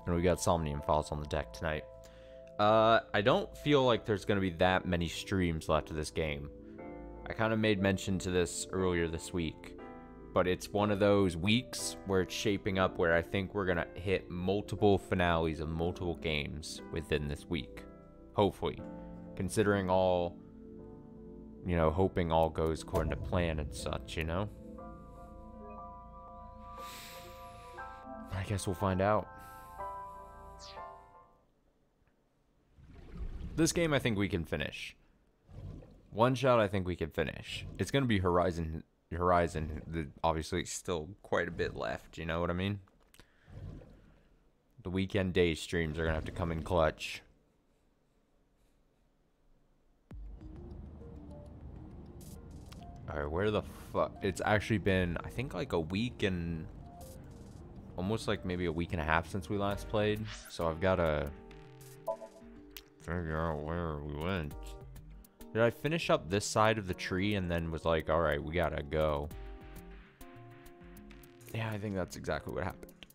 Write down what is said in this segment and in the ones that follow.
And we got Somnium files on the deck tonight. I don't feel like there's going to be that many streams left of this game. I kind of made mention to this earlier this week, but it's one of those weeks where it's shaping up where I think we're going to hit multiple finales of multiple games within this week. Hopefully. Considering all, you know, hoping all goes according to plan and such, you know? I guess we'll find out. This game I think we can finish. One shot I think we can finish. It's going to be Horizon. Obviously still quite a bit left, you know what I mean? The weekend day streams are going to have to come in clutch. Alright, where the fuck? It's actually been, I think, like a week and... almost like maybe a week and a half since we last played. So I've got to figure out where we went. Did I finish up this side of the tree and then was like, alright, we gotta go? Yeah, I think that's exactly what happened.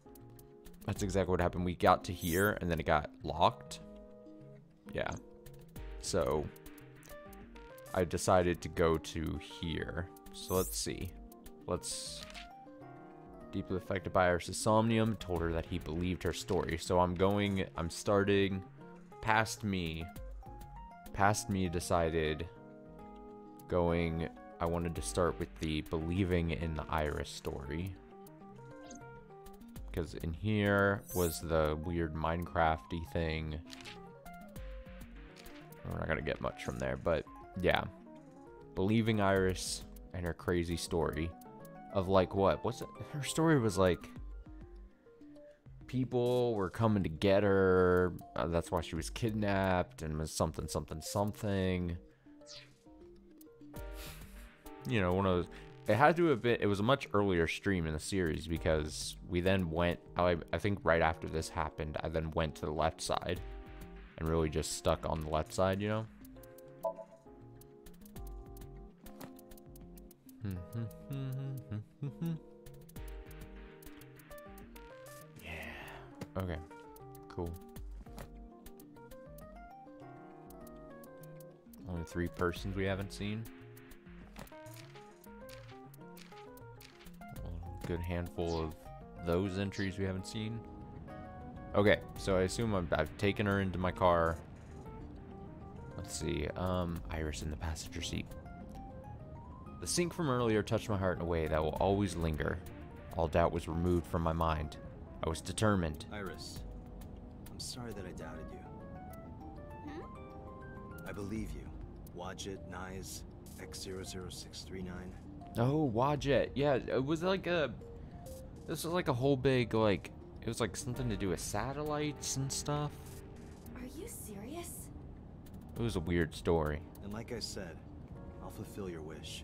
That's exactly what happened. We got to here and then it got locked. Yeah. So I decided to go to here. So let's see. Let's... Deeply affected by Iris' Somnium, told her that he believed her story. So I'm starting past me. Past me decided going, I wanted to start with the believing in the Iris story. Because in here was the weird Minecraft-y thing. We're not going to get much from there, but yeah. Believing Iris and her crazy story. Of like what? What's it? Her story was like people were coming to get her. That's why she was kidnapped and was something. You know, one of those. It had to have been. It was a much earlier stream in the series because we then went. I think right after this happened, I then went to the left side and really just stuck on the left side. You know. Yeah. Okay. Cool. Only 3 persons we haven't seen. A good handful of those entries we haven't seen. Okay, so I assume I've taken her into my car. Let's see. Iris in the passenger seat. The sync from earlier touched my heart in a way that will always linger. All doubt was removed from my mind. I was determined. Iris, I'm sorry that I doubted you. Hmm? I believe you. Wadjet, Nyes, X00639. Oh, Wadjet. Yeah, it was like a... This was like a whole big, like... It was like something to do with satellites and stuff. Are you serious? It was a weird story. And like I said, I'll fulfill your wish.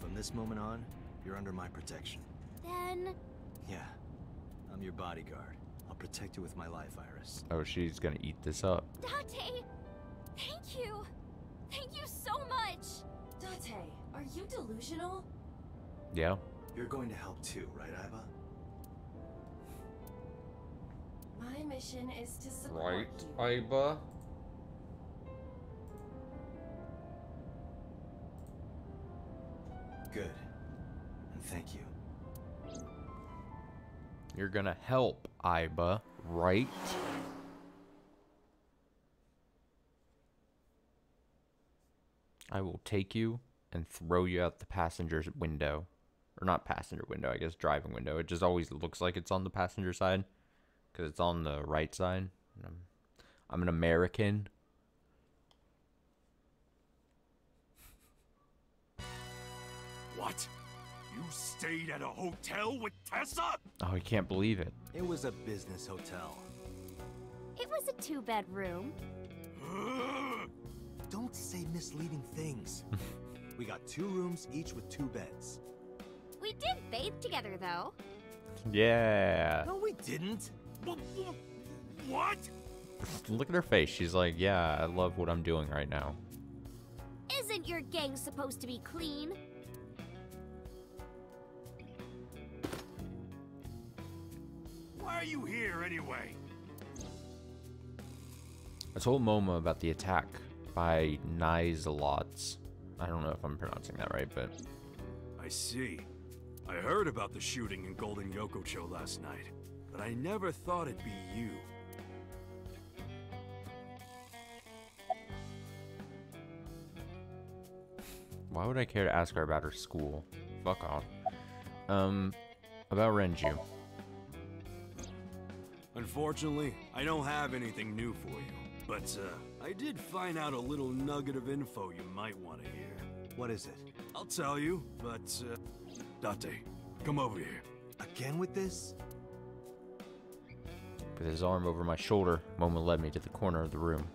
From this moment on, you're under my protection. Then... Yeah, I'm your bodyguard. I'll protect you with my life, Iris. Oh, she's gonna eat this up. Date! Thank you! Thank you so much! Date, are you delusional? Yeah. You're going to help too, right, Iva? My mission is to support you. Iba? Good. And thank you. You're gonna help, Iba, right? I will take you and throw you out the passenger's window. Or not passenger window, I guess driving window. It just always looks like it's on the passenger side. Because it's on the right side. I'm an American. What? You stayed at a hotel with Tessa? Oh, I can't believe it. It was a business hotel. It was a 2-bedroom. Don't say misleading things. We got 2 rooms, each with 2 beds. We did bathe together, though. Yeah. No, we didn't. What? Look at her face. She's like, yeah, I love what I'm doing right now. Isn't your gang supposed to be clean? Why are you here anyway? I told Moma about the attack by Nizalots. I don't know if I'm pronouncing that right, but... I see. I heard about the shooting in Golden Yokocho last night, but I never thought it'd be you. Why would I care to ask her about her school? Fuck off. About Renju. Unfortunately, I don't have anything new for you, but I did find out a little nugget of info you might want to hear. What is it? I'll tell you, but Date, come over here. Again with this? With his arm over my shoulder, Moma led me to the corner of the room.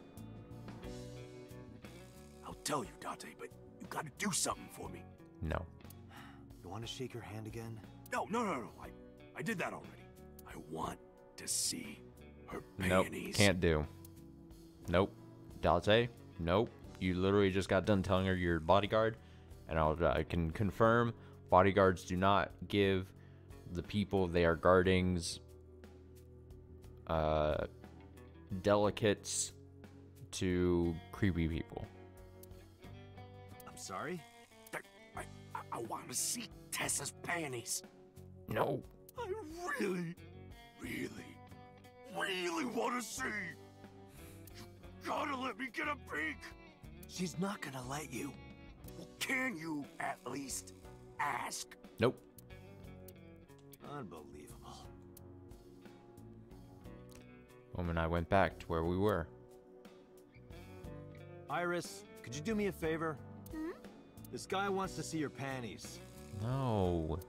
I'll tell you, Date, but you gotta do something for me. No. You want to shake her hand again? No. I did that already. I want to see her Nope, panties. can't do. Nope. Date, nope. You literally just got done telling her you're bodyguard, and I can confirm bodyguards do not give the people they are guarding's delicates to creepy people. I'm sorry? I want to see Tessa's panties. No. I really want to see. You gotta let me get a peek. She's not gonna let you. Well, can you at least ask? Nope. Unbelievable. Moma and I went back to where we were. Iris, could you do me a favor? Hmm? This guy wants to see your panties. No.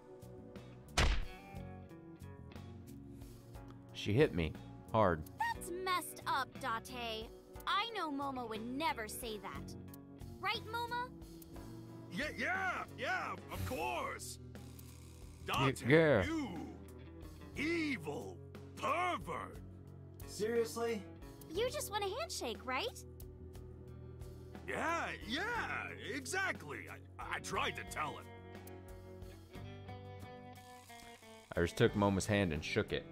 She hit me hard. That's messed up, Date. I know Momo would never say that. Right, Moma? Yeah, of course. Dante, yeah. you evil pervert. Seriously? You just want a handshake, right? Yeah, exactly. I tried to tell him. Iris took Moma's hand and shook it.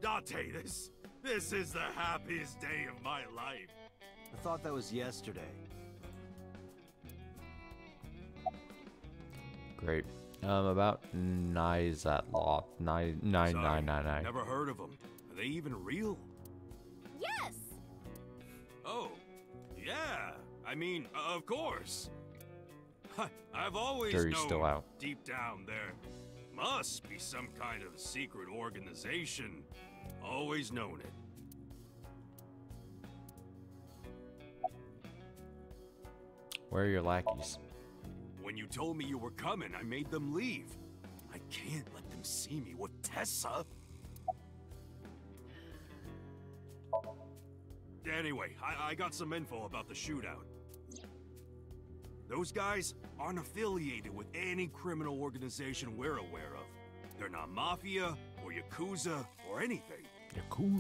Dante, this is the happiest day of my life. I thought that was yesterday. Great. About Nizaloth. Nine. Never heard of them. Are they even real? Yes! Oh, yeah. I mean, of course. I've always Jury's known still out. deep down there must be some kind of secret organization. Always known it. Where are your lackeys? When you told me you were coming, I made them leave. I can't let them see me with Tessa. Anyway, I got some info about the shootout. Those guys aren't affiliated with any criminal organization we're aware of. They're not Mafia or Yakuza or anything.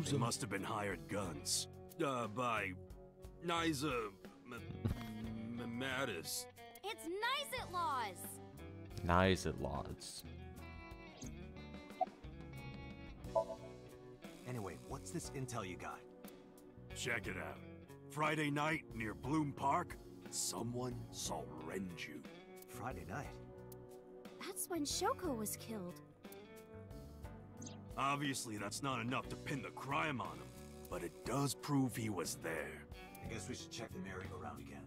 They must have been hired guns. By Niza Mattis. It's Nizet Laws! Nizalots. Anyway, what's this intel you got? Check it out. Friday night near Bloom Park, someone saw Renju. Friday night. That's when Shoko was killed. Obviously, that's not enough to pin the crime on him, but it does prove he was there. I guess we should check the merry-go-round again.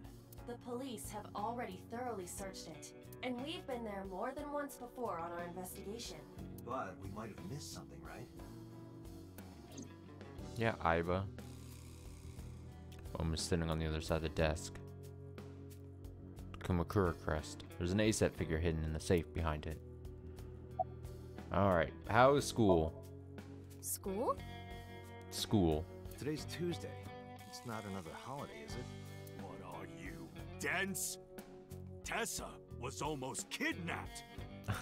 The police have already thoroughly searched it, and we've been there more than once before on our investigation. But we might have missed something, right? Yeah, Iva. Moma's sitting on the other side of the desk. Kumakura crest. There's an ASET figure hidden in the safe behind it. Alright, how is school? School? School. Today's Tuesday. It's not another holiday, is it? What are you, dense? Tessa was almost kidnapped.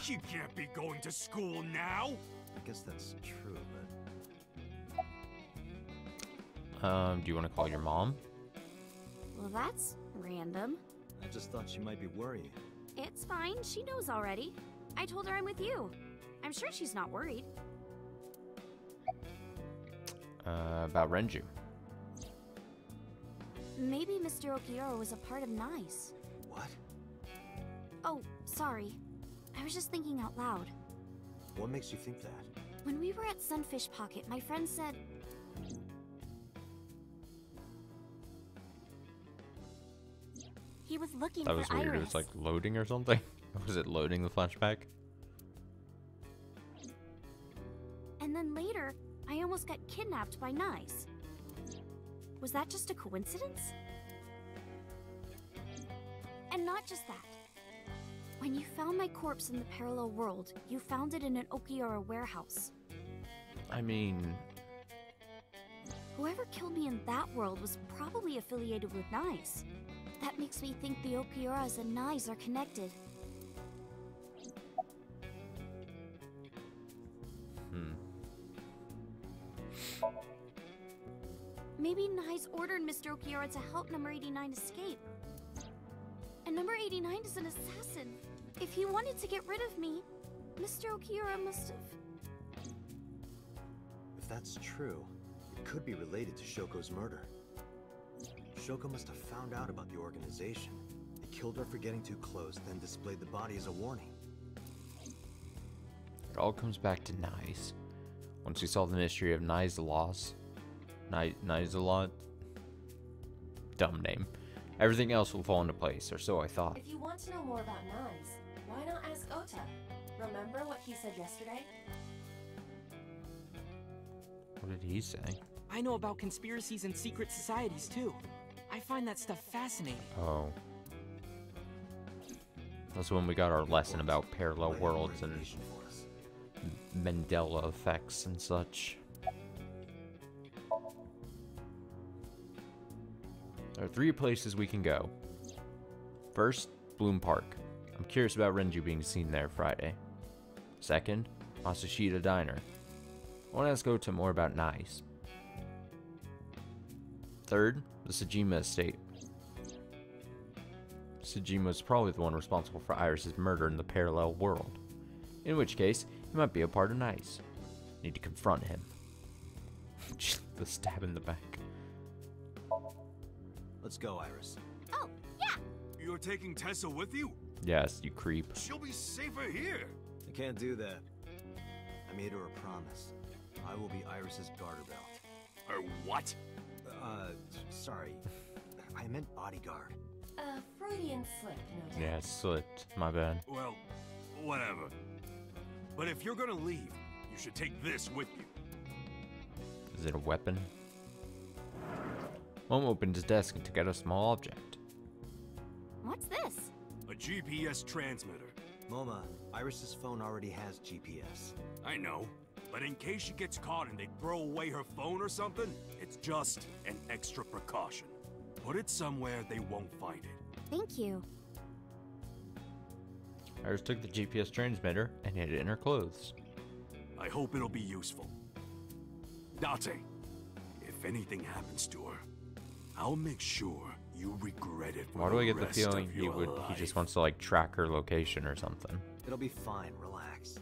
She can't be going to school now. I guess that's true, Do you want to call your mom? Well, that's random. but I just thought she might be worried. It's fine, she knows already. I told her I'm with you. I'm sure she's not worried. About Renju. Maybe Mr. Okiura was a part of NICE. What? Oh, sorry. I was just thinking out loud. What makes you think that? When we were at Sunfish Pocket, my friend said... he was looking That was for weird. Iris. It was like loading or something. Was it loading the flashback? And then later, I almost got kidnapped by NICE. Was that just a coincidence? And not just that. When you found my corpse in the parallel world, you found it in an Okiura warehouse. I mean, Whoever killed me in that world was probably affiliated with NICE. That makes me think the Okiuras and NICE are connected. Maybe NICE ordered Mr. Okiura to help number 89 escape. And number 89 is an assassin. If he wanted to get rid of me, Mr. Okiura must have... If that's true, it could be related to Shoko's murder. Shoko must have found out about the organization. They killed her for getting too close, then displayed the body as a warning. it all comes back to NICE. Once we solve the mystery of Nizelot, dumb name, everything else will fall into place, or so I thought. If you want to know more about NICE, why not ask Ota? Remember what he said yesterday? What did he say? I know about conspiracies and secret societies too. I find that stuff fascinating. Oh. That's when we got our lesson about parallel Might have worlds more and information for us. Mandela effects and such. There are 3 places we can go. First, Bloom Park. I'm curious about Renju being seen there Friday. Second, Masashita Diner. I want to ask Ota more about NICE. Third, the Sejima estate. Sejima is probably the one responsible for Iris's murder in the parallel world. In which case, he might be a part of NICE. Need to confront him. The stab in the back. Let's go, Iris. Oh, yeah! You're taking Tessa with you? Yes, you creep. She'll be safer here. I can't do that. I made her a promise. I will be Iris's garter belt. Or what? Sorry. I meant bodyguard. A Freudian slip, no doubt. Yeah, it slipped. My bad. Well, whatever. But if you're gonna leave, you should take this with you. Is it a weapon? Mom opened his desk and took out a small object. What's this? A GPS transmitter. Moma, Iris's phone already has GPS. I know. But in case she gets caught and they throw away her phone or something, it's just an extra precaution. Put it somewhere they won't find it. Thank you. Iris took the GPS transmitter and hid it in her clothes. I hope it'll be useful. Date, if anything happens to her, I'll make sure you regret it for Why do I get the rest feeling of he your would? He just life. wants to like track her location or something. It'll be fine, relax.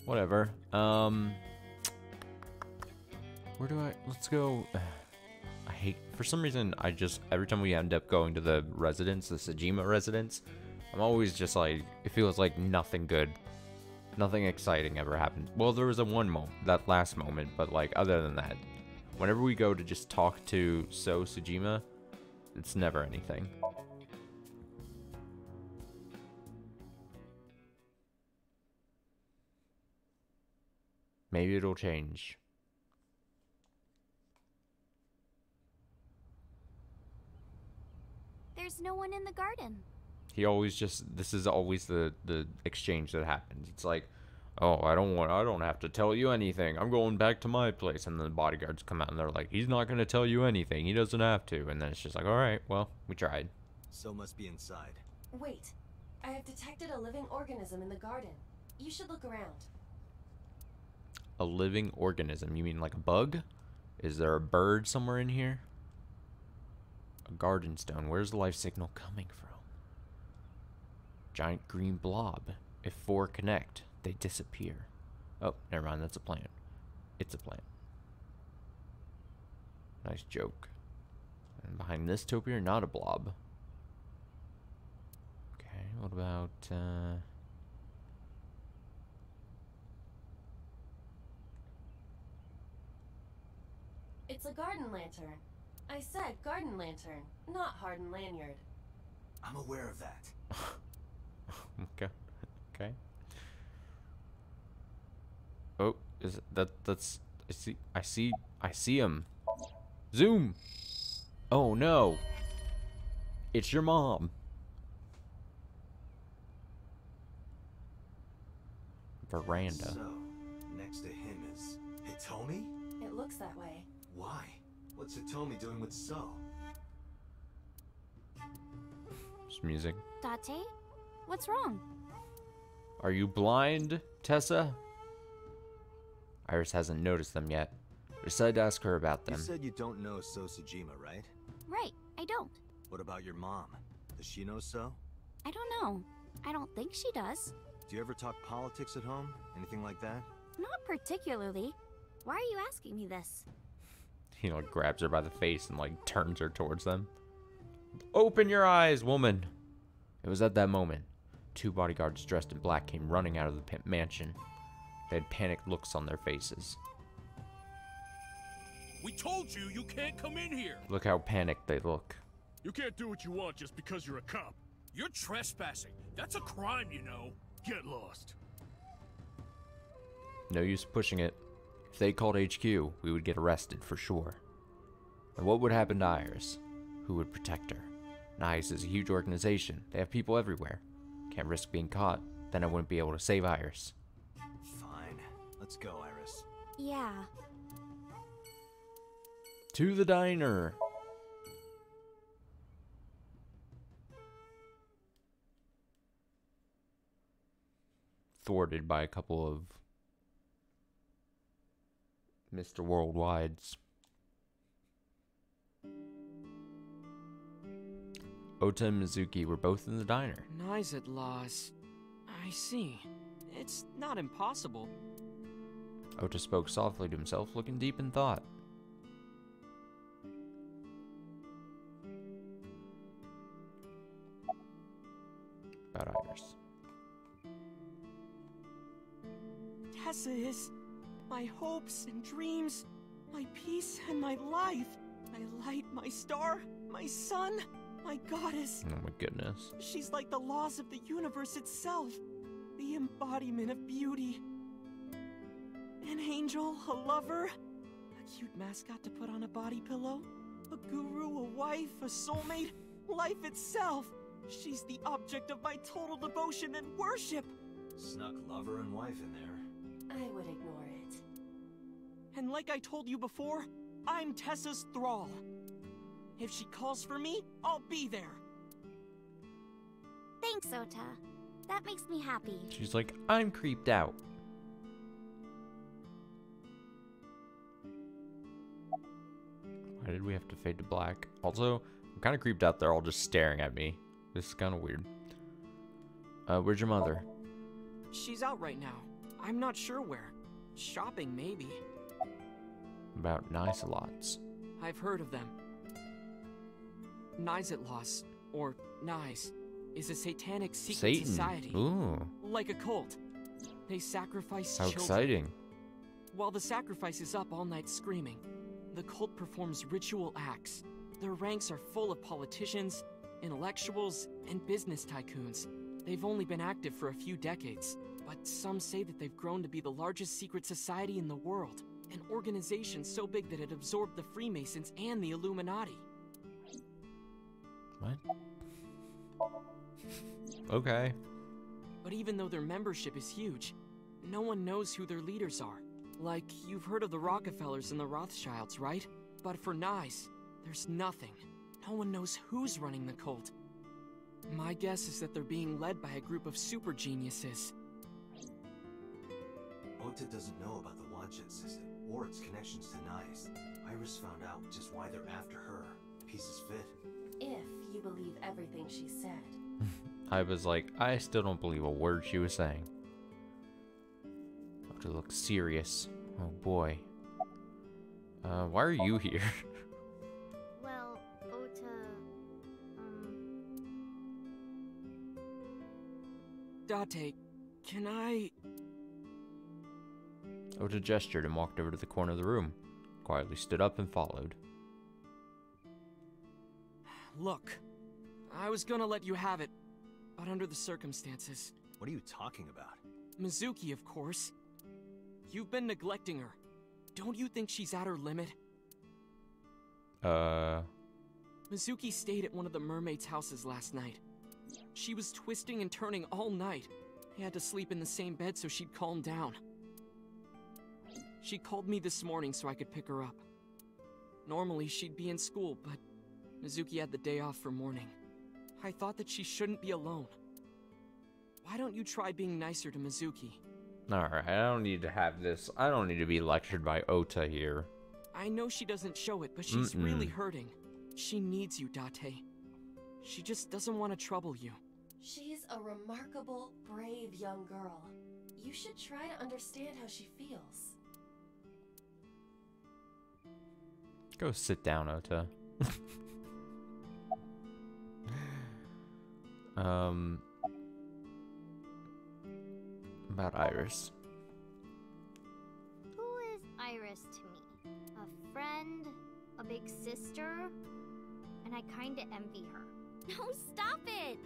Whatever. Where do I? Let's go. I hate. For some reason, I just every time we end up going to the residence, the Sejima residence, I'm always just like, it feels like nothing good, nothing exciting ever happened. Well, there was a one moment, that last moment, but like other than that, whenever we go to just talk to Sejima, it's never anything. Maybe it'll change. There's no one in the garden. He always just, this is always the exchange that happens. It's like, oh, I don't have to tell you anything. I'm going back to my place. And then the bodyguards come out and they're like, he's not going to tell you anything. He doesn't have to. And then it's just like, all right, well, we tried. So must be inside. Wait, I have detected a living organism in the garden. You should look around. A living organism? You mean like a bug? Is there a bird somewhere in here? A garden stone. Where's the life signal coming from? Giant green blob. If 4 connect, they disappear. Oh, never mind. That's a plant. It's a plant. Nice joke. And behind this topiary, not a blob. Okay, what about, It's a garden lantern. I said garden lantern, not hardened lanyard. I'm aware of that. Okay. Okay. Oh, is that's I see him. Zoom. Oh no. It's your mom. Veranda. So, next to him is Hitomi? It looks that way. Why? What's Hitomi doing with So? Just music. Date? What's wrong? Are you blind, Tessa? Iris hasn't noticed them yet. I decided to ask her about them. You said you don't know So Sujima, right? Right, I don't. What about your mom? Does she know So? I don't know. I don't think she does. Do you ever talk politics at home? Anything like that? Not particularly. Why are you asking me this? He like grabs her by the face and like turns her towards them. Open your eyes, woman. It was at that moment. 2 bodyguards dressed in black came running out of the mansion. They had panicked looks on their faces. We told you you can't come in here. Look how panicked they look. You can't do what you want just because you're a cop. You're trespassing. That's a crime, you know. Get lost. No use pushing it. If they called HQ, we would get arrested for sure. And what would happen to Iris? Who would protect her? NICE is a huge organization. They have people everywhere. Can't risk being caught. Then I wouldn't be able to save Iris. Fine. Let's go, Iris. Yeah. To the diner. Thwarted by a couple of Mr. Worldwides. Ota and Mizuki were both in the diner. Nized laws. I see. It's not impossible. Ota spoke softly to himself, looking deep in thought. About Iris. Tessa is my hopes and dreams, my peace and my life, my light, my star, my sun, my goddess. Oh my goodness. She's like the laws of the universe itself, the embodiment of beauty. An angel, a lover, a cute mascot to put on a body pillow, a guru, a wife, a soulmate, life itself. She's the object of my total devotion and worship. Snuck lover and wife in there. I would ignore it. And like I told you before, I'm Tessa's thrall. If she calls for me, I'll be there. Thanks, Ota. That makes me happy. She's like, I'm creeped out. Why did we have to fade to black? Also, I'm kind of creeped out. They're all just staring at me. This is kind of weird. Where's your mother? She's out right now. I'm not sure where. Shopping, maybe. About nice lots. I've heard of them. Nizitlos, or Nice, is a satanic secret Satan. society. Ooh. Like a cult. They sacrifice How children. exciting. While the sacrifice is up all night screaming, the cult performs ritual acts. Their ranks are full of politicians, intellectuals, and business tycoons. They've only been active for a few decades, but some say that they've grown to be the largest secret society in the world. An organization so big that it absorbed the Freemasons and the Illuminati. What? Okay. But even though their membership is huge, no one knows who their leaders are. Like, you've heard of the Rockefellers and the Rothschilds, right? But for Nice, there's nothing. No one knows who's running the cult. My guess is that they're being led by a group of super geniuses. Ota doesn't know about the Wadjet system or its connections to NICE. Iris found out, which is why they're after her. Pieces fit. If you believe everything she said. I was like, I still don't believe a word she was saying. Ota looks serious. Oh boy. Why are you here? Well, Ota, Date, can I... Ota gestured and walked over to the corner of the room. Quietly stood up and followed. Look, I was gonna let you have it, but under the circumstances. What are you talking about? Mizuki, of course. You've been neglecting her. Don't you think she's at her limit? Mizuki stayed at one of the mermaids' houses last night. She was twisting and turning all night. I had to sleep in the same bed so she'd calm down. She called me this morning so I could pick her up. Normally, she'd be in school, but Mizuki had the day off for mourning. I thought that she shouldn't be alone. Why don't you try being nicer to Mizuki? Alright, I don't need to have this. I don't need to be lectured by Ota here. I know she doesn't show it, but she's really hurting. She needs you, Date. She just doesn't want to trouble you. She's a remarkable, brave young girl. You should try to understand how she feels. Go sit down, Ota. About Iris. who is Iris to me? A friend? A big sister? And I kinda envy her. No, stop it!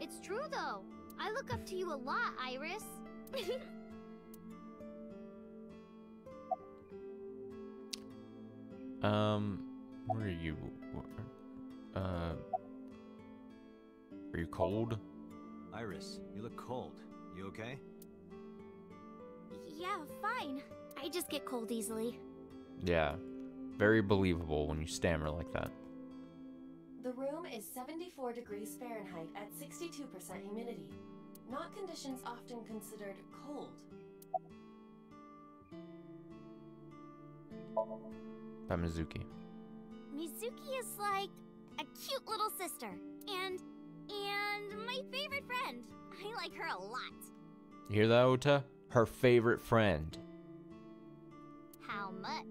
It's true though. I look up to you a lot, Iris. Where are you? Are you cold? Iris, you look cold. You okay? Yeah, fine. I just get cold easily. Yeah. Very believable when you stammer like that. The room is 74 degrees Fahrenheit at 62% humidity. Not conditions often considered cold. By Mizuki. Mizuki is like a cute little sister. And my favorite friend. I like her a lot. You hear that, Ota? Her favorite friend. How much?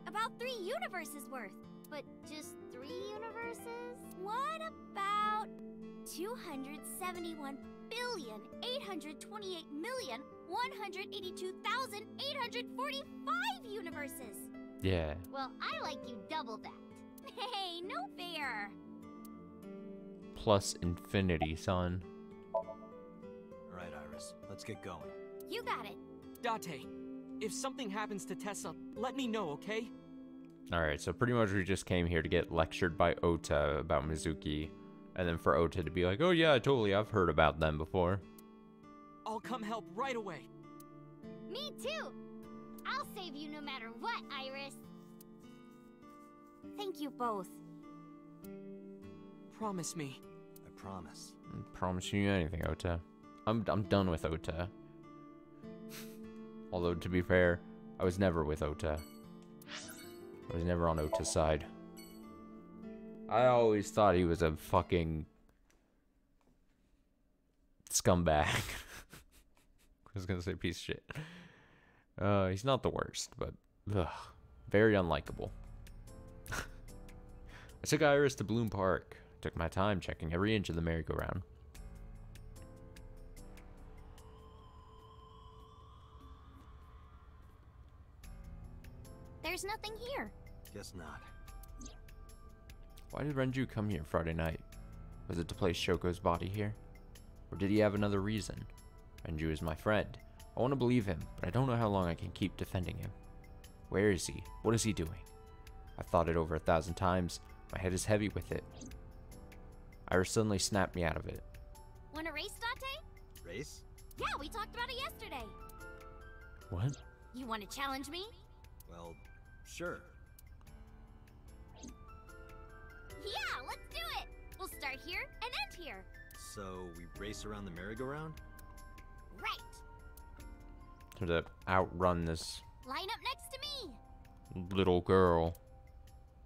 About 3 universes worth. But just 3 universes? What about 278,828,182,845 universes? Yeah. Well, I like you double that. Hey, no fair. Plus infinity, son. Alright, Iris, let's get going. You got it. Date, if something happens to Tessa, let me know, okay? Alright, so pretty much we just came here to get lectured by Ota about Mizuki. And then for Ota to be like, oh yeah, totally, I've heard about them before. I'll come help right away. Me too. I'll save you no matter what, Iris. Thank you both. Promise me. I promise. I'm promising you anything, Ota. I'm done with Ota. Although, to be fair, I was never with Ota. I was never on Ota's side. I always thought he was a fucking scumbag. I was gonna say piece of shit. He's not the worst, but very unlikable. I took Iris to Bloom Park. Took my time checking every inch of the merry-go-round. There's nothing here. Guess not. Why did Renju come here Friday night? Was it to place Shoko's body here? Or did he have another reason? Renju is my friend. I want to believe him, but I don't know how long I can keep defending him. Where is he? What is he doing? I've thought it over 1,000 times. My head is heavy with it. Iris suddenly snapped me out of it. Want a race, Date? Race? Yeah, we talked about it yesterday. What? You want to challenge me? Well, sure. Yeah, let's do it. We'll start here and end here. So, we race around the merry-go-round? Right. To outrun this Line up next to me. little girl.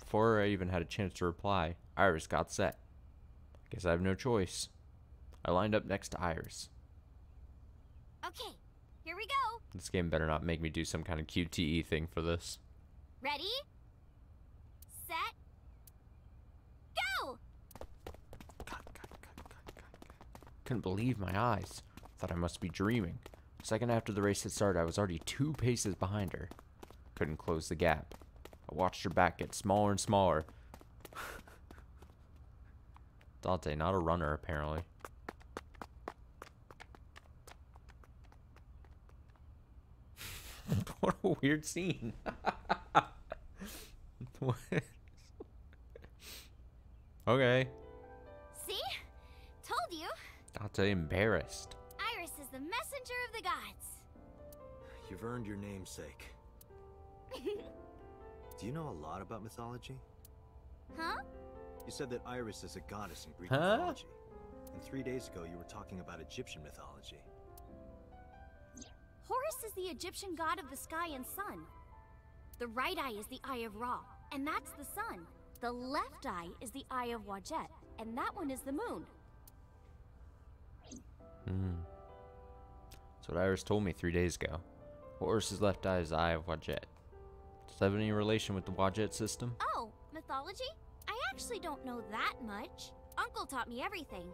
Before I even had a chance to reply, Iris got set. Guess I have no choice. I lined up next to Iris. Okay, here Here we go. This game better not make me do some kind of QTE thing for this. Ready? Set. Go! Couldn't believe my eyes. Thought I must be dreaming. Second after the race had started, I was already 2 paces behind her. Couldn't close the gap. I watched her back get smaller and smaller. Dante, not a runner, apparently. What a weird scene. What? Okay. See? Told you. Dante embarrassed. Iris is the messenger of the gods. You've earned your namesake. Do you know a lot about mythology? Huh? You said that Iris is a goddess in Greek Huh? mythology. And 3 days ago, you were talking about Egyptian mythology. Horus is the Egyptian god of the sky and sun. The right eye is the eye of Ra, and that's the sun. The left eye is the eye of Wadjet, and that one is the moon. That's what Iris told me 3 days ago. Horus's left eye is the eye of Wadjet. Does that have any relation with the Wadjet system? Oh, mythology? I actually don't know that much. Uncle taught me everything.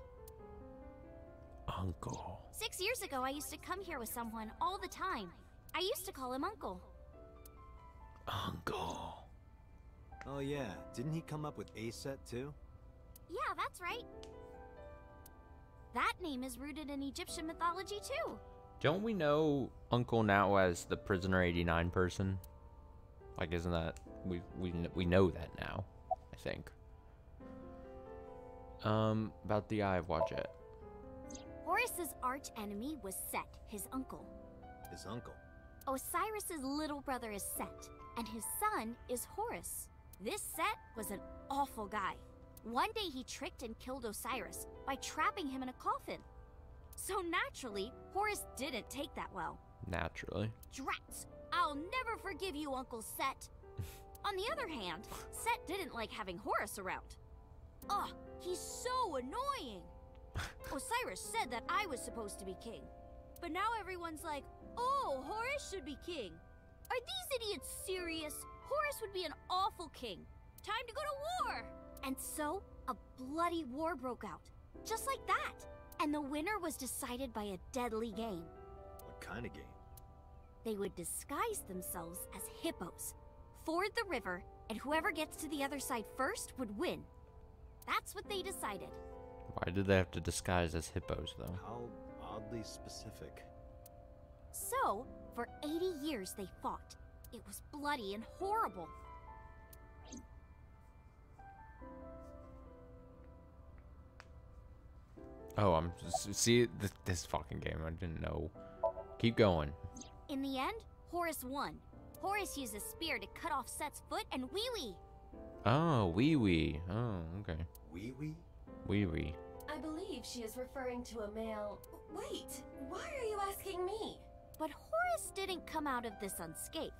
Uncle. 6 years ago, I used to come here with someone all the time. I used to call him Uncle. Uncle. Oh yeah, didn't he come up with a set too? Yeah, that's right. That name is rooted in Egyptian mythology too. Don't we know Uncle now as the Prisoner 89 person? Like, isn't that... We know that now, I think. About the Eye of Wadjet. Horus's arch enemy was Set, his uncle. His uncle. Osiris's little brother is Set, and his son is Horus. This Set was an awful guy. One day he tricked and killed Osiris by trapping him in a coffin. So naturally, Horus didn't take that well. Naturally. Drats! I'll never forgive you, Uncle Set. On the other hand, Set didn't like having Horus around. Ugh, he's so annoying. Osiris said that I was supposed to be king. But now everyone's like, oh, Horus should be king. Are these idiots serious? Horus would be an awful king. Time to go to war! And so, a bloody war broke out. Just like that. And the winner was decided by a deadly game. What kind of game? They would disguise themselves as hippos, ford the river, and whoever gets to the other side first would win. That's what they decided. Why did they have to disguise as hippos, though? How oddly specific. So, for 80 years they fought. It was bloody and horrible. Oh, see, this fucking game, I didn't know. Keep going. In the end, Horus won. Horus used a spear to cut off Set's foot and wee-wee. Oh, wee-wee. Oh, okay. Wee-wee? Wee-wee. I believe she is referring to a male... Wait, why are you asking me? But Horus didn't come out of this unscathed.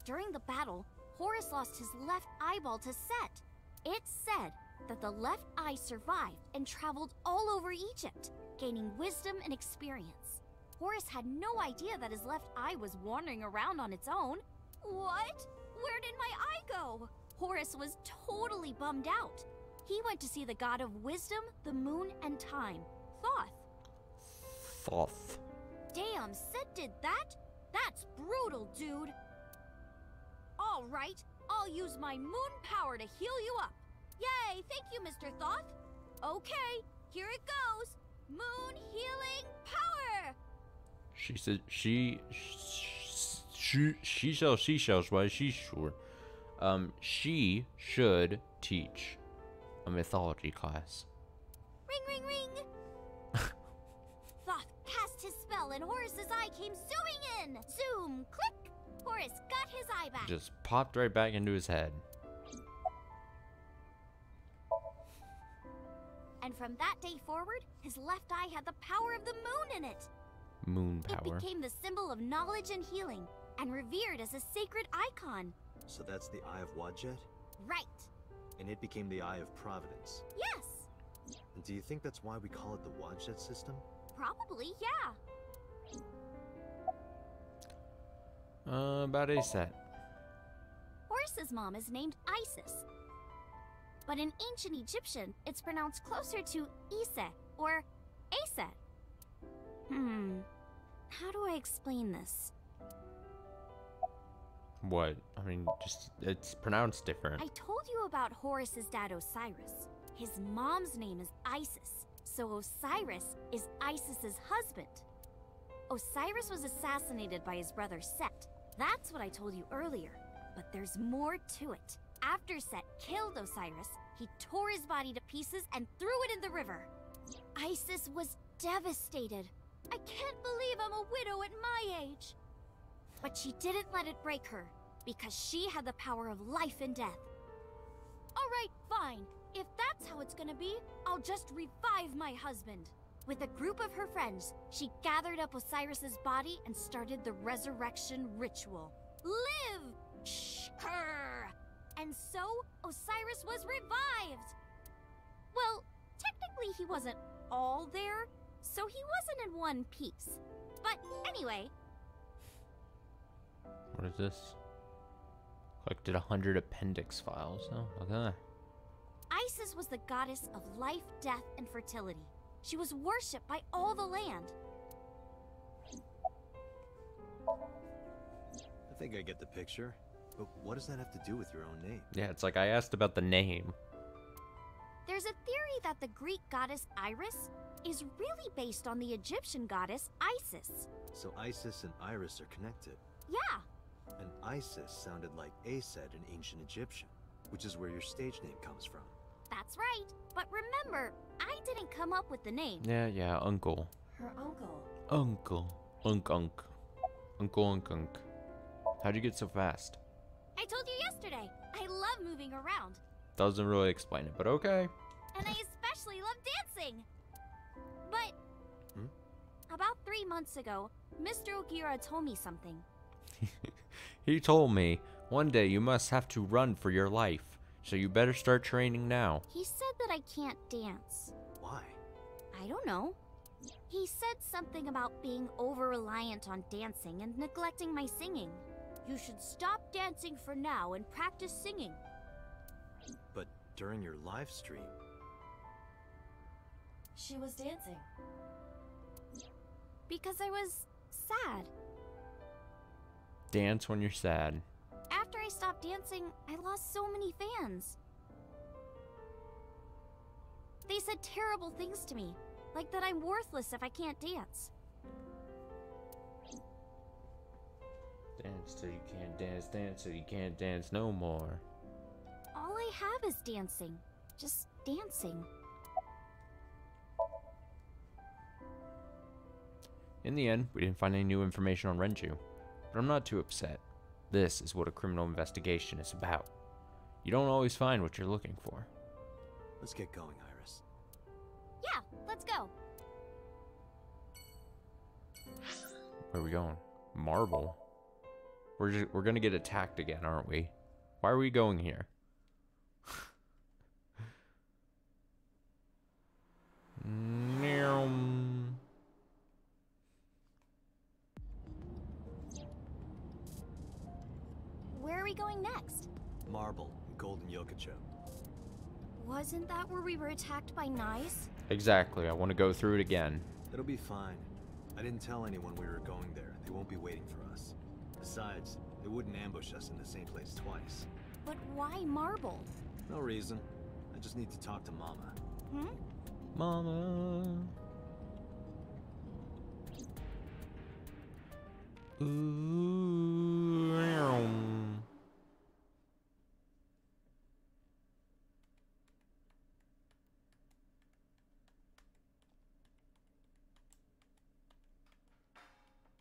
During the battle, Horus lost his left eyeball to Set. It's said that the left eye survived and traveled all over Egypt, gaining wisdom and experience. Horus had no idea that his left eye was wandering around on its own. What? Where did my eye go? Horus was totally bummed out. He went to see the god of wisdom, the moon, and time, Thoth. Thoth. Damn, Set did that? That's brutal, dude. All right, I'll use my moon power to heal you up. Yay, thank you, Mr. Thoth. Okay, here it goes. Moon healing power. She said she shells, why she's sure. She should teach a mythology class. Ring, ring, ring. Thoth cast his spell and Horus's eye came zooming in. Zoom, click. Horus got his eye back. Just popped right back into his head. And from that day forward, his left eye had the power of the moon in it. Moon It power. became the symbol of knowledge and healing, and revered as a sacred icon. So that's the Eye of Wadjet? Right. And it became the Eye of Providence. Yes. And do you think that's why we call it the Wadjet system? Probably, yeah. About Aset. Horus's mom is named Isis. But in ancient Egyptian, it's pronounced closer to Iset or Aset. How do I explain this? What? I mean, just, it's pronounced different. I told you about Horus's dad Osiris. His mom's name is Isis, so Osiris is Isis's husband. Osiris was assassinated by his brother Set. That's what I told you earlier. But there's more to it. After Set killed Osiris, he tore his body to pieces and threw it in the river. Isis was devastated. I can't believe I'm a widow at my age. But she didn't let it break her, because she had the power of life and death. Alright, fine. If that's how it's gonna be, I'll just revive my husband. With a group of her friends, she gathered up Osiris's body and started the resurrection ritual. Live! Shkur! And so, Osiris was revived! Well, technically he wasn't all there, so he wasn't in one piece. But anyway... What is this? Collected 100 appendix files. Oh, okay. Isis was the goddess of life, death, and fertility. She was worshipped by all the land. I think I get the picture. But what does that have to do with your own name? Yeah, it's like I asked about the name. There's a theory that the Greek goddess Iris is really based on the Egyptian goddess Isis. So Isis and Iris are connected. Yeah. And Isis sounded like Aset in ancient Egyptian, which is where your stage name comes from. That's right. But remember, I didn't come up with the name. Yeah, uncle. Her uncle. Uncle. Uncle. How'd you get so fast? I told you yesterday. I love moving around. Doesn't really explain it, but okay. And I especially love dancing. But... About 3 months ago, Mr. Okiura told me something. He told me, one day you must have to run for your life, so you better start training now. He said that I can't dance. Why? I don't know. He said something about being over-reliant on dancing and neglecting my singing. You should stop dancing for now and practice singing. But during your live stream... She was dancing. Because I was sad. Dance when you're sad. After I stopped dancing, I lost so many fans. They said terrible things to me, like that I'm worthless if I can't dance. Dance till you can't dance, dance till you can't dance no more. All I have is dancing. Just dancing. In the end, we didn't find any new information on Renju, but I'm not too upset. This is what a criminal investigation is about. You don't always find what you're looking for. Let's get going, Iris. Yeah, let's go. Where are we going? Marble? We're gonna get attacked again, aren't we? Why are we going here? Where are we going next? Marble, Golden Yokocho. Wasn't that where we were attacked by knives? Exactly, I want to go through it again. It'll be fine. I didn't tell anyone we were going there. They won't be waiting for us. Besides, they wouldn't ambush us in the same place twice. But why marble? No reason. I just need to talk to Mama. Mama. Ooh.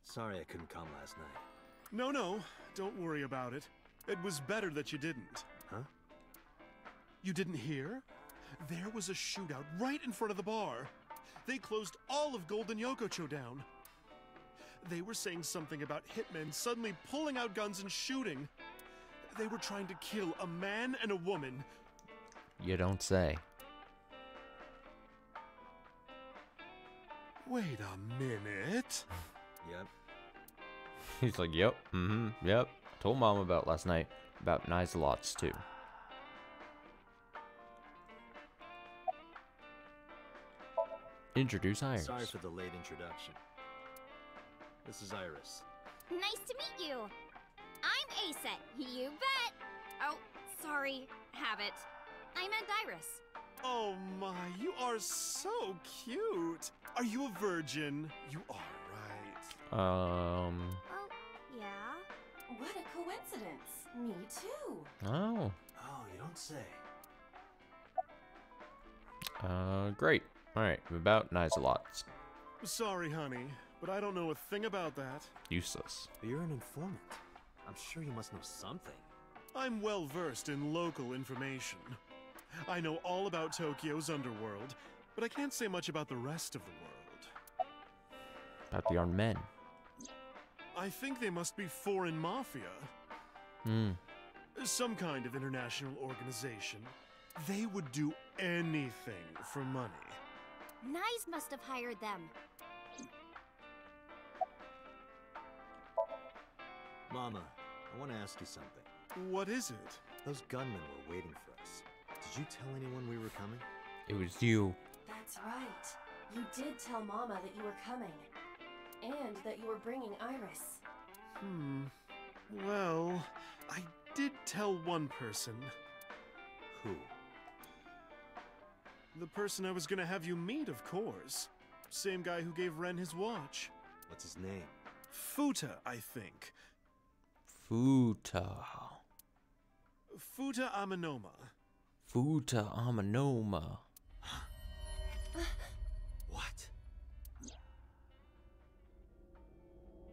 Sorry I couldn't come last night. No, don't worry about it. It was better that you didn't. Huh? You didn't hear? There was a shootout right in front of the bar. They closed all of Golden Yokocho down. They were saying something about hitmen suddenly pulling out guns and shooting. They were trying to kill a man and a woman. You don't say. Wait a minute. Yep. He's like, yep, yep. Told Mom about last night. About nice lots, too. Introduce Iris. Sorry for the late introduction. This is Iris. Nice to meet you. I'm Aset. You bet. Oh, sorry. Have it. I'm Aunt Iris. Oh my, you are so cute. Are you a virgin? You are, right? Oh, yeah. What a coincidence. Me too. Oh. Oh, you don't say. Great. Alright, about nice lots. Sorry, honey, but I don't know a thing about that. Useless. But you're an informant. I'm sure you must know something. I'm well versed in local information. I know all about Tokyo's underworld, but I can't say much about the rest of the world. About the armed men. I think they must be foreign mafia. Some kind of international organization. They would do anything for money. Nyes must have hired them. Mama, I want to ask you something. What is it? Those gunmen were waiting for us. Did you tell anyone we were coming? It was you. That's right. You did tell Mama that you were coming. And that you were bringing Iris. Well, I did tell one person. Who? The person I was gonna have you meet, of course. Same guy who gave Ren his watch. What's his name? Futa, I think. Futa. Futa Amanoma. Futa Amanoma. What?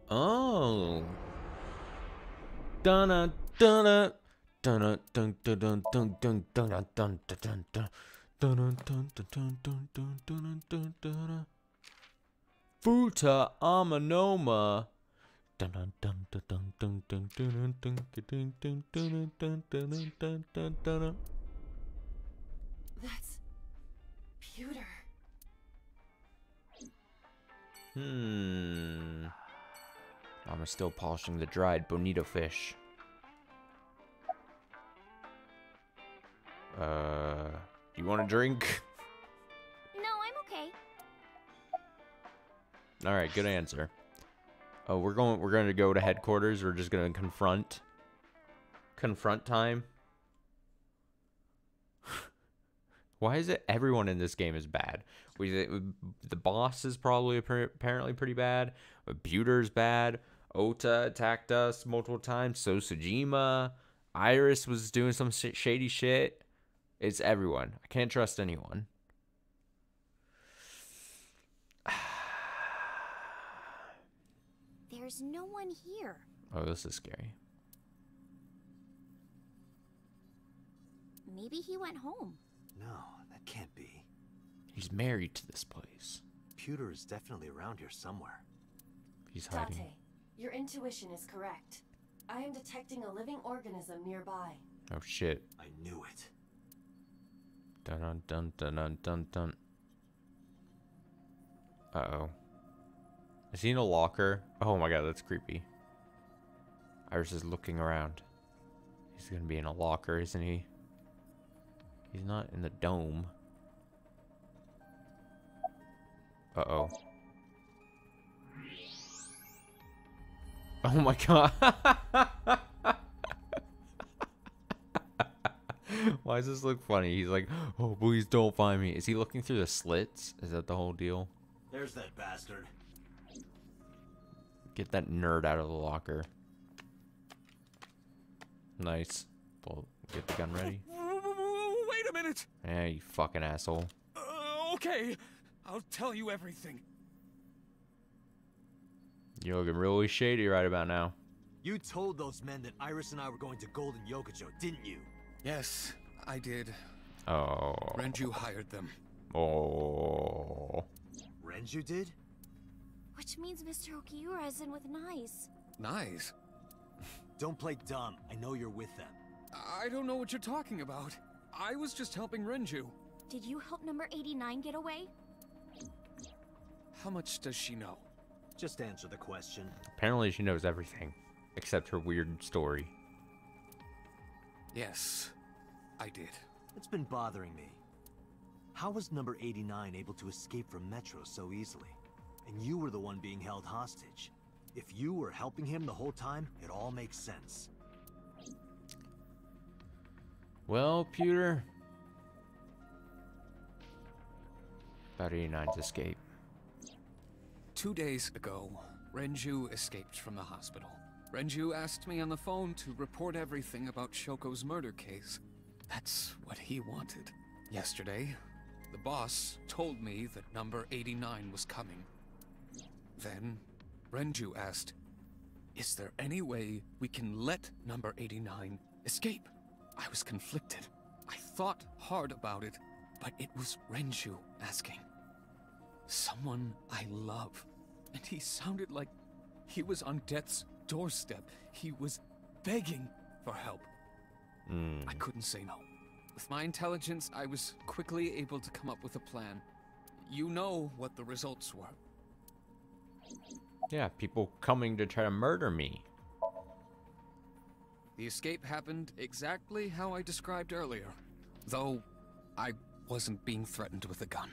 Oh. Dun dun dun dun dun dun dun dun dun dun dun dun. Futa Amanoma. That's... Pewter. I'm still polishing the dried bonito fish. You want a drink? No, I'm okay. All right, good answer. Oh, we're going to go to headquarters. We're just going to confront time. Why is it everyone in this game is bad? The boss is probably apparently pretty bad. Buter's bad. Ota attacked us multiple times. So Sujima. Iris was doing some shady shit. It's everyone. I can't trust anyone. There's no one here. Oh, this is scary. Maybe he went home. No, that can't be. He's married to this place. Pewter is definitely around here somewhere. He's hiding. Tate, your intuition is correct. I am detecting a living organism nearby. Oh shit. I knew it. Dun dun dun dun dun dun dun. Uh-oh. Is he in a locker? Oh my god, that's creepy. Iris is looking around. He's gonna be in a locker, isn't he? He's not in the dome. Uh-oh. Oh my god. Why does this look funny? He's like, oh, please don't find me. Is he looking through the slits? Is that the whole deal? There's that bastard. Get that nerd out of the locker. Nice. Well, get the gun ready. Wait a minute. Yeah, you fucking asshole. Okay, I'll tell you everything. You're looking really shady right about now. You told those men that Iris and I were going to Golden Yokocho, didn't you? Yes, I did. Oh. Renju hired them. Oh. Renju did? Which means Mr. Okiura is in with Nyes. Nice. Don't play dumb. I know you're with them. I don't know what you're talking about. I was just helping Renju. Did you help number 89 get away? How much does she know? Just answer the question. Apparently she knows everything, except her weird story. Yes, I did. It's been bothering me. How was number 89 able to escape from Metro so easily? And you were the one being held hostage. If you were helping him the whole time, it all makes sense. Well, Pewter. About 89's escape. 2 days ago, Renju escaped from the hospital. Renju asked me on the phone to report everything about Shoko's murder case. That's what he wanted. Yesterday, the boss told me that number 89 was coming. Then, Renju asked, "Is there any way we can let number 89 escape?" I was conflicted. I thought hard about it, but it was Renju asking. Someone I love. And he sounded like he was on death's doorstep. He was begging for help. I couldn't say no. With my intelligence, I was quickly able to come up with a plan. You know what the results were. Yeah, people coming to try to murder me. The escape happened exactly how I described earlier, though I wasn't being threatened with a gun.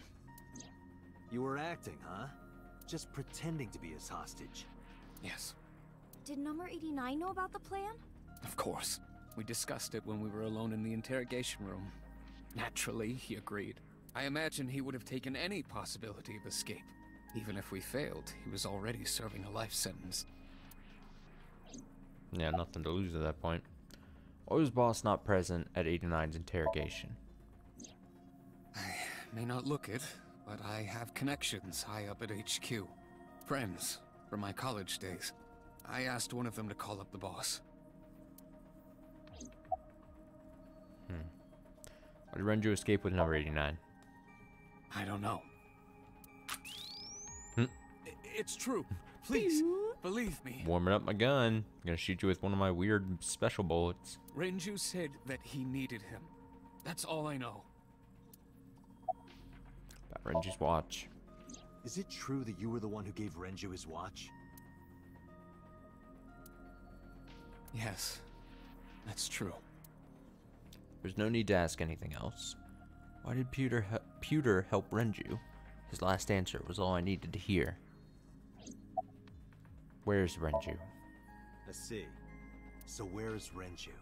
You were acting, huh? Just pretending to be his hostage. Yes, Did number 89 know about the plan? of course. We discussed it when we were alone in the interrogation room. Naturally, he agreed. I imagine he would have taken any possibility of escape. Even if we failed, he was already serving a life sentence. Yeah, nothing to lose at that point. Why was boss not present at 89's interrogation? I may not look it, but I have connections high up at HQ. Friends from my college days. I asked one of them to call up the boss. Why did Renju escape with number 89? I don't know. It's true. Please, believe me. Warming up my gun. I'm gonna shoot you with one of my weird special bullets. Renju said that he needed him. That's all I know. About Renju's watch. Is it true that you were the one who gave Renju his watch? Yes, that's true. There's no need to ask anything else. Why did Pewter help Renju? His last answer was all I needed to hear. Where's Renju? I see. So where is Renju?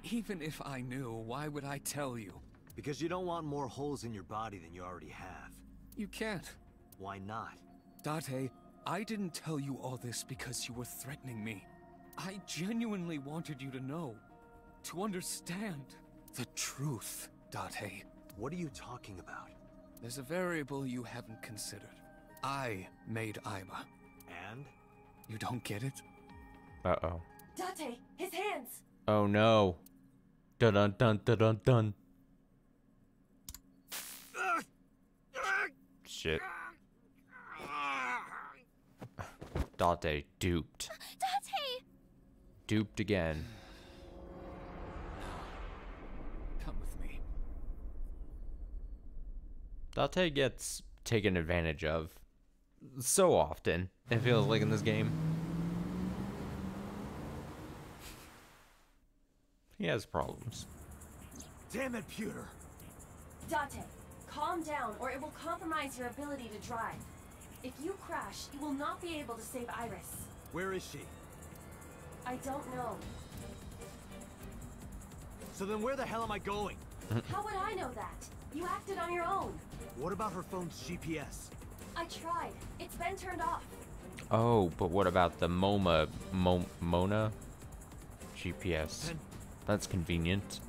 Even if I knew, why would I tell you? Because you don't want more holes in your body than you already have. You can't. Why not? Date, I didn't tell you all this because you were threatening me. I genuinely wanted you to know. To understand the truth, Date. What are you talking about? There's a variable you haven't considered. I made Aiba. And? You don't get it? Uh-oh. Date, his hands! Oh no. Dun dun dun dun dun dun. Shit. Date duped. Date! Duped again. Come with me. Date gets taken advantage of so often, it feels like, in this game. He has problems. Damn it, Pewter! Date, calm down or it will compromise your ability to drive. If you crash, you will not be able to save Iris. Where is she? I don't know. So then where the hell am I going? How would I know that? You acted on your own. What about her phone's GPS? I tried. It's been turned off. Oh, but what about the Mona GPS? That's convenient.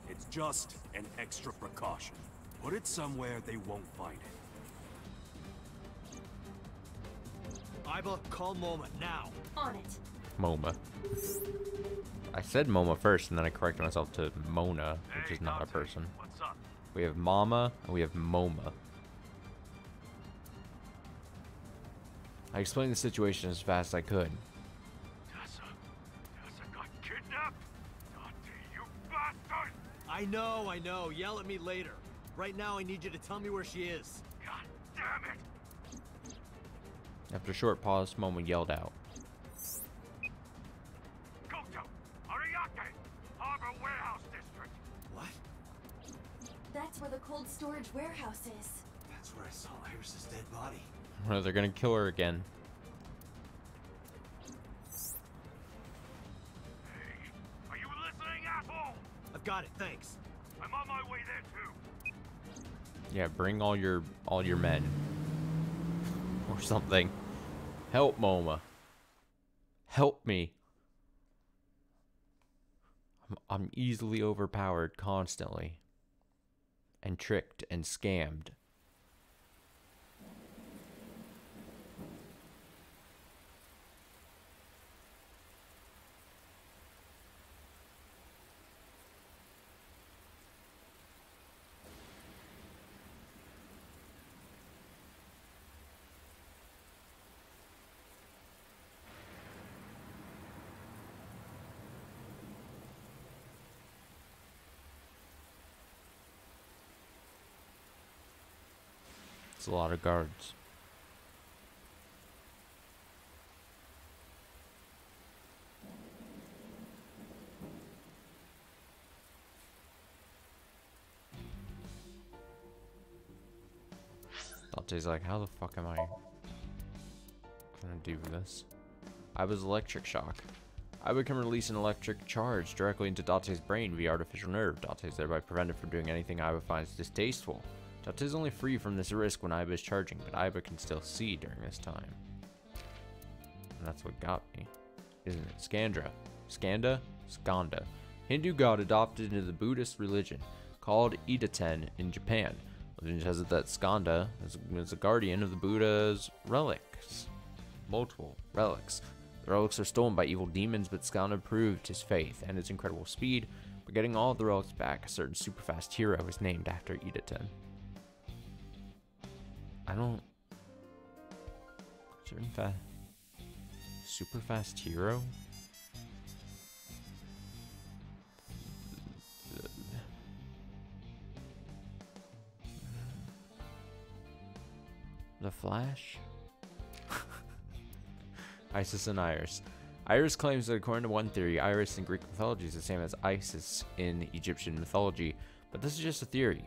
It's just an extra precaution. Put it somewhere they won't find it. Aiba, call Moma, now! On it. MoMA. I said MoMA first, and then I corrected myself to Mona, which is not a person. What's up? We have Mama, and we have MoMA. I explained the situation as fast as I could. Tessa got kidnapped? Dante, you bastard! I know. Yell at me later. Right now, I need you to tell me where she is. God damn damn it! After a short pause, Momo yelled out. Goto! Ariake! Harbor Warehouse District! What? That's where the cold storage warehouse is. That's where I saw Iris's dead body. Well, they're gonna kill her again. Hey, are you listening, asshole? I've got it, thanks. I'm on my way there too. Yeah, bring all your men. Or something. Help, Moma. Help me. I'm easily overpowered constantly. And tricked and scammed. It's a lot of guards. Dante's like, how the fuck am I gonna do this? Aiba's electric shock. Aiba can release an electric charge directly into Dante's brain via artificial nerve. Dante is thereby prevented from doing anything Aiba finds distasteful. Dante is only free from this risk when Aiba is charging, but Aiba can still see during this time. And that's what got me, isn't it? Skandra. Skanda? Skanda. Hindu god adopted into the Buddhist religion, called Idaten in Japan. Legend has it that Skanda is a guardian of the Buddha's relics. Multiple relics. The relics are stolen by evil demons, but Skanda proved his faith and his incredible speed. By getting all of the relics back, a certain super fast hero is named after Idaten. I don't... Super fast hero? The Flash? Isis and Iris. Iris claims that according to one theory, Iris in Greek mythology is the same as Isis in Egyptian mythology, but this is just a theory.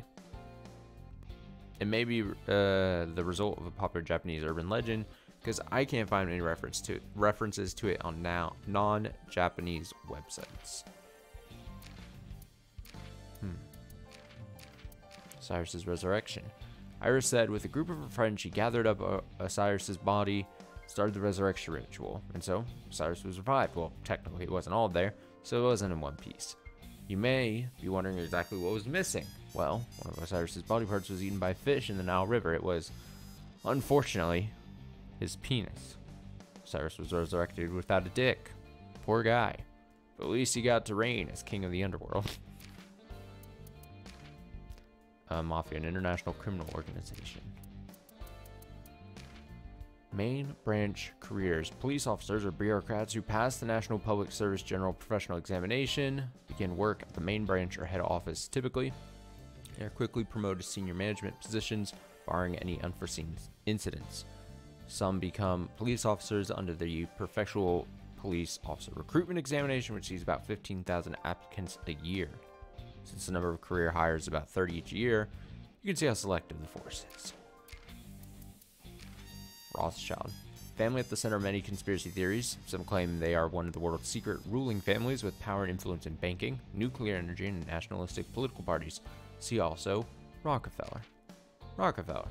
It may be the result of a popular Japanese urban legend, because I can't find any references to it on non-Japanese websites. Osiris's resurrection. Iris said with a group of her friends, she gathered up Osiris's body, started the resurrection ritual, and so Osiris was revived. Well, technically it wasn't all there, so it wasn't in one piece. You may be wondering exactly what was missing. Well, one of Osiris's body parts was eaten by a fish in the Nile River. It was, unfortunately, his penis. Osiris was resurrected without a dick. Poor guy. But at least he got to reign as king of the underworld. Mafia, an international criminal organization. Main branch careers. Police officers are bureaucrats who pass the National Public Service General Professional Examination, begin work at the main branch or head office typically. They are quickly promoted to senior management positions, barring any unforeseen incidents. Some become police officers under the Professional Police Officer Recruitment Examination, which sees about 15,000 applicants a year. Since the number of career hires is about 30 each year, you can see how selective the force is. Rothschild. Family at the center of many conspiracy theories. Some claim they are one of the world's secret ruling families with power and influence in banking, nuclear energy, and nationalistic political parties. See also Rockefeller. Rockefeller.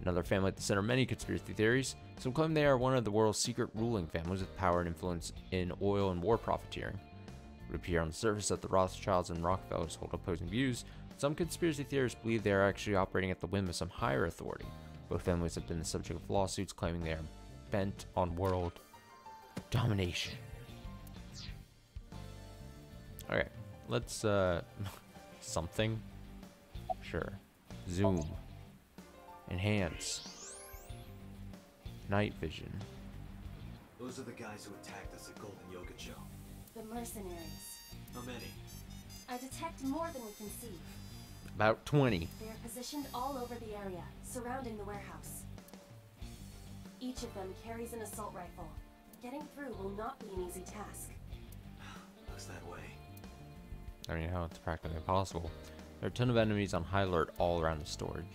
Another family at the center of many conspiracy theories. Some claim they are one of the world's secret ruling families with power and influence in oil and war profiteering. It would appear on the surface that the Rothschilds and Rockefellers hold opposing views. Some conspiracy theorists believe they are actually operating at the whim of some higher authority. Both families have been the subject of lawsuits claiming they are bent on world domination. Okay, let's, something? Sure. Zoom. Enhance. Night vision. Those are the guys who attacked us at Golden Yoga Show. The mercenaries. How many? I detect more than we can see. About 20. They are positioned all over the area, surrounding the warehouse. Each of them carries an assault rifle. Getting through will not be an easy task. Looks that way. I mean, how it's practically impossible. There are a ton of enemies on high alert all around the storage.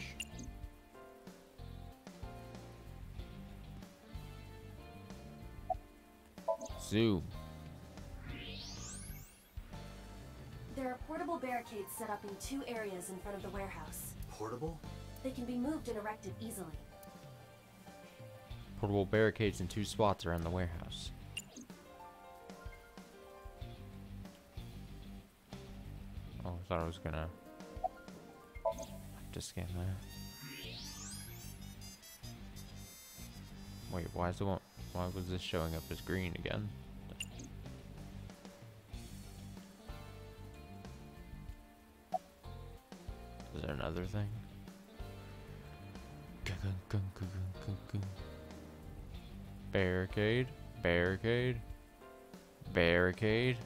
Zoom. There are portable barricades set up in 2 areas in front of the warehouse. Portable? They can be moved and erected easily. Portable barricades in 2 spots around the warehouse. Oh, I thought I was gonna have to scan that. Wait, why was this showing up as green again? Is there another thing? Barricade, barricade, barricade.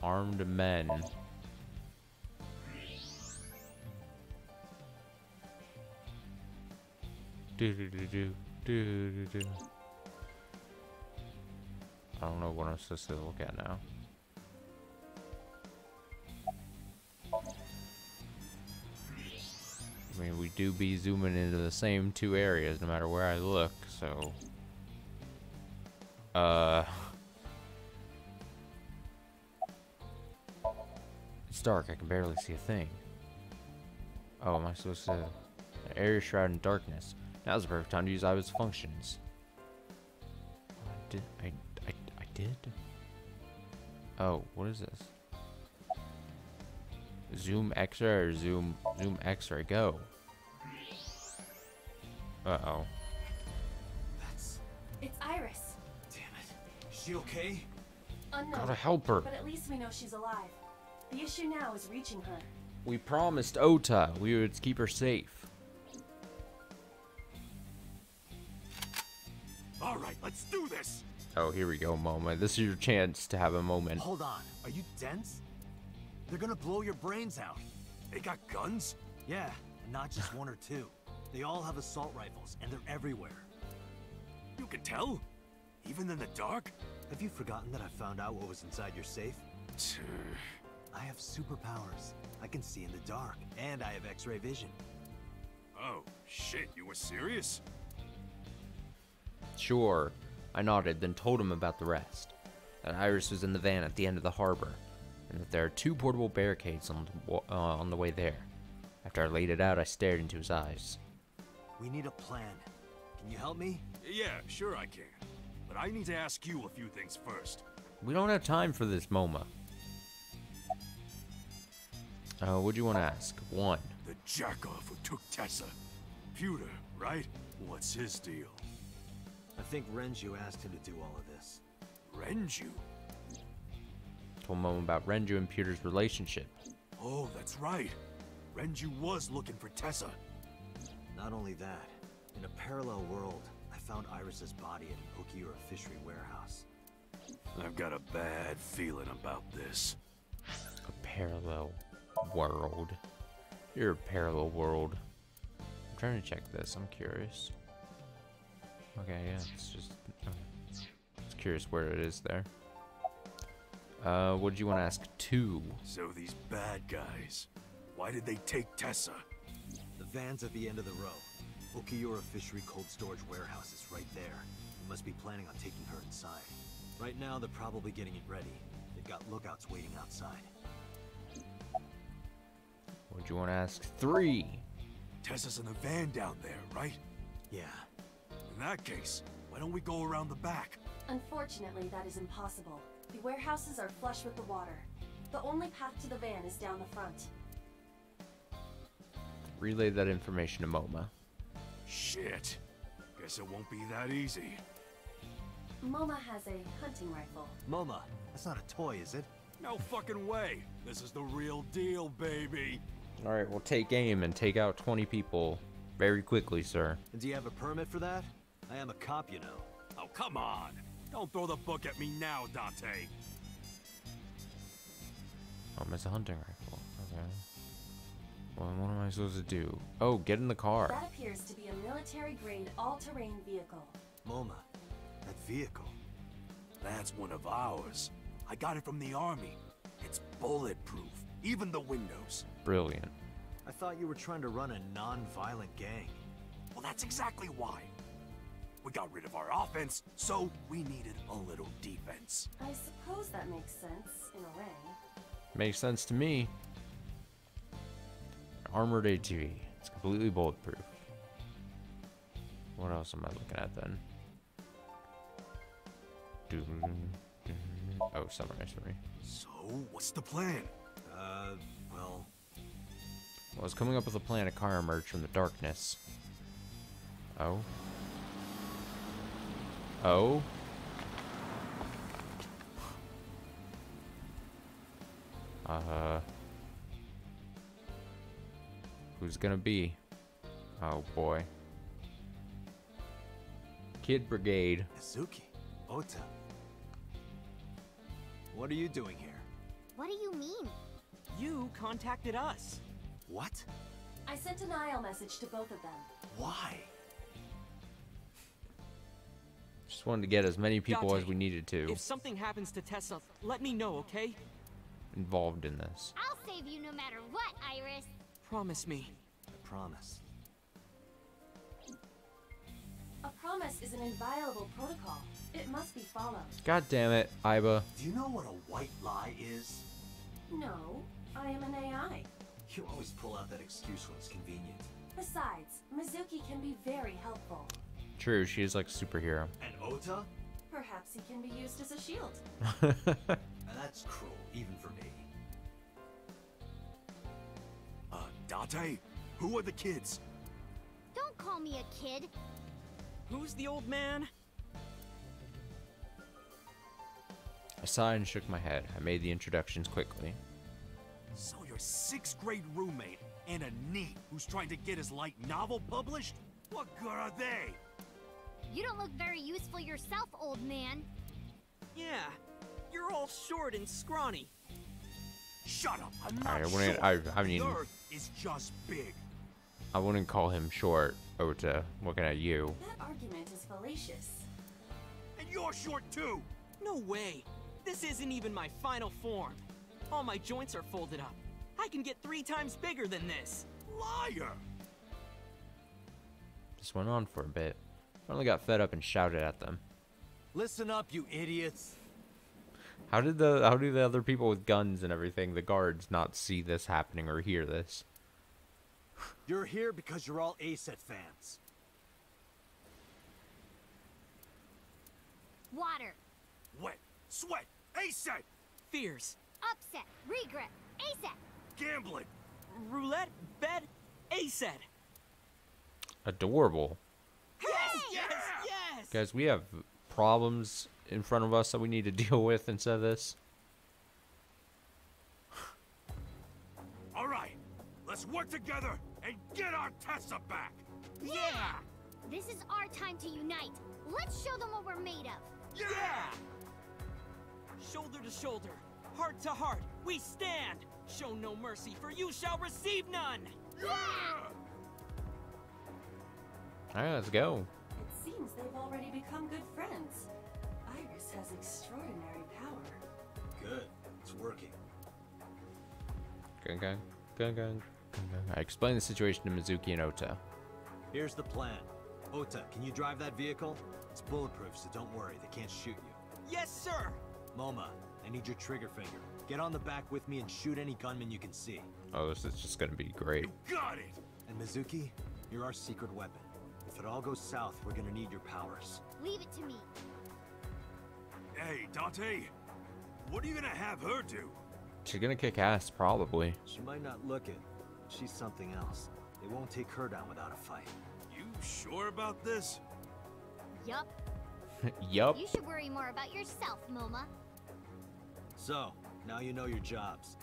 Armed men. I don't know what I'm supposed to look at now. I mean, we do be zooming into the same 2 areas no matter where I look, so... It's dark, I can barely see a thing. Oh, am I supposed to... An area shrouded in darkness. Now's the perfect time to use Iva's functions. I did? Oh, what is this? Zoom X-ray or zoom X-ray, go. Uh-oh. It's Iris. Damn it. Is she okay? Unknown. Gotta help her. But at least we know she's alive. The issue now is reaching her. We promised Ota we would keep her safe. Alright, let's do this! Oh, here we go, moment. This is your chance to have a moment. Hold on. Are you dense? They're gonna blow your brains out. They got guns? Yeah, and not just 1 or 2. They all have assault rifles, and they're everywhere. You can tell? Even in the dark? Have you forgotten that I found out what was inside your safe? I have superpowers. I can see in the dark, and I have X-ray vision. Oh, shit, you were serious? Sure. I nodded, then told him about the rest. That Iris was in the van at the end of the harbor, and that there are 2 portable barricades on the way there. After I laid it out, I stared into his eyes. We need a plan. Can you help me? Yeah, sure I can. But I need to ask you a few things first. We don't have time for this, Moma. What do you want to ask? 1. The jackoff who took Tessa. Pewter, right? What's his deal? I think Renju asked him to do all of this. Renju? Told Moma about Renju and Pewter's relationship. Oh, that's right. Renju was looking for Tessa. Not only that, in a parallel world, I found Iris's body at an Okiura fishery warehouse. I've got a bad feeling about this. A parallel world. You're a parallel world. I'm trying to check this. I'm curious. Okay, yeah, it's just... Just curious where it is there. What did you want to ask? 2. So these bad guys, why did they take Tessa? The van's at the end of the row. Okiura Fishery Cold Storage Warehouse is right there. They must be planning on taking her inside. Right now, they're probably getting it ready. They've got lookouts waiting outside. What did you want to ask? 3. Tessa's in the van down there, right? Yeah. In that case, why don't we go around the back? Unfortunately, that is impossible. The warehouses are flush with the water. The only path to the van is down the front. Relay that information to Moma. Shit. Guess it won't be that easy. Moma has a hunting rifle. Moma, that's not a toy, is it? No fucking way. This is the real deal, baby. Alright, well take aim and take out 20 people very quickly, sir. And do you have a permit for that? I am a cop, you know. come on. Don't throw the book at me now, Dante. Oh, it's a hunting rifle. Okay. Well, what am I supposed to do? Oh, get in the car. That appears to be a military-grade all-terrain vehicle. MoMA, that vehicle. That's one of ours. I got it from the army. It's bulletproof, even the windows. Brilliant. I thought you were trying to run a non-violent gang. Well, that's exactly why. We got rid of our offense, so we needed a little defense. I suppose that makes sense, in a way. Makes sense to me. Armored ATV. It's completely bulletproof. What else am I looking at then? Oh, samurai story. So, what's the plan? Well... Well, I was coming up with a plan to car emerge from the darkness. Oh? Oh? Who's gonna be? Oh boy. Kid Brigade. Mizuki, Ota. What are you doing here? What do you mean? You contacted us. What? I sent an IL message to both of them. Why? Just wanted to get as many people Dante, as we needed to If something happens to Tessa, let me know, okay? involved in this. I'll save you no matter what, Iris. Promise me. I promise. A promise is an inviolable protocol. It must be followed. God damn it, Iba. Do you know what a white lie is? No, I am an AI. You always pull out that excuse when it's convenient. Besides, Mizuki can be very helpful. True, she is like a superhero. And Ota? Perhaps he can be used as a shield. That's cruel, even for me. Dante? Who are the kids? Don't call me a kid. Who's the old man? I sighed and shook my head. I made the introductions quickly. So your 6th grade roommate and a NEET who's trying to get his light novel published? What good are they? You don't look very useful yourself, old man. Yeah, you're all short and scrawny. Shut up! I'm I not wouldn't- short. I mean- The Earth is just big. I wouldn't call him short, Ota, looking at you. That argument is fallacious. And you're short too! No way. This isn't even my final form. All my joints are folded up. I can get 3 times bigger than this. Liar! This went on for a bit. Finally got fed up and shouted at them. Listen up, you idiots. How do the other people with guns and everything, the guards, not see this happening or hear this? You're here because you're all ASET fans. Water. Wet, sweat, ASET, Fears. Upset. Regret. ASAP. gambling. Roulette, bed, ASET. Adorable. Yes, yes, yes! Guys, we have problems in front of us that we need to deal with instead of this. All right, let's work together and get our Tessa back. Yeah! This is our time to unite. Let's show them what we're made of. Yeah! Shoulder to shoulder, heart to heart, we stand. Show no mercy, for you shall receive none. Yeah! Alright, let's go. It seems they've already become good friends. Iris has extraordinary power. Good. It's working. Gung, gung, gung, gung, gung, gung. I explained the situation to Mizuki and Ota. Here's the plan. Ota, can you drive that vehicle? It's bulletproof, so don't worry. They can't shoot you. Yes, sir! MoMA, I need your trigger finger. Get on the back with me and shoot any gunman you can see. Oh, this is just gonna be great. You got it. And Mizuki, you're our secret weapon. If it all goes south, we're gonna need your powers. Leave it to me. Hey, Dante, what are you gonna have her do? She's gonna kick ass, probably. She might not look it. She's something else. They won't take her down without a fight. You sure about this? Yup. Yup. You should worry more about yourself, MoMA. So, now you know your jobs.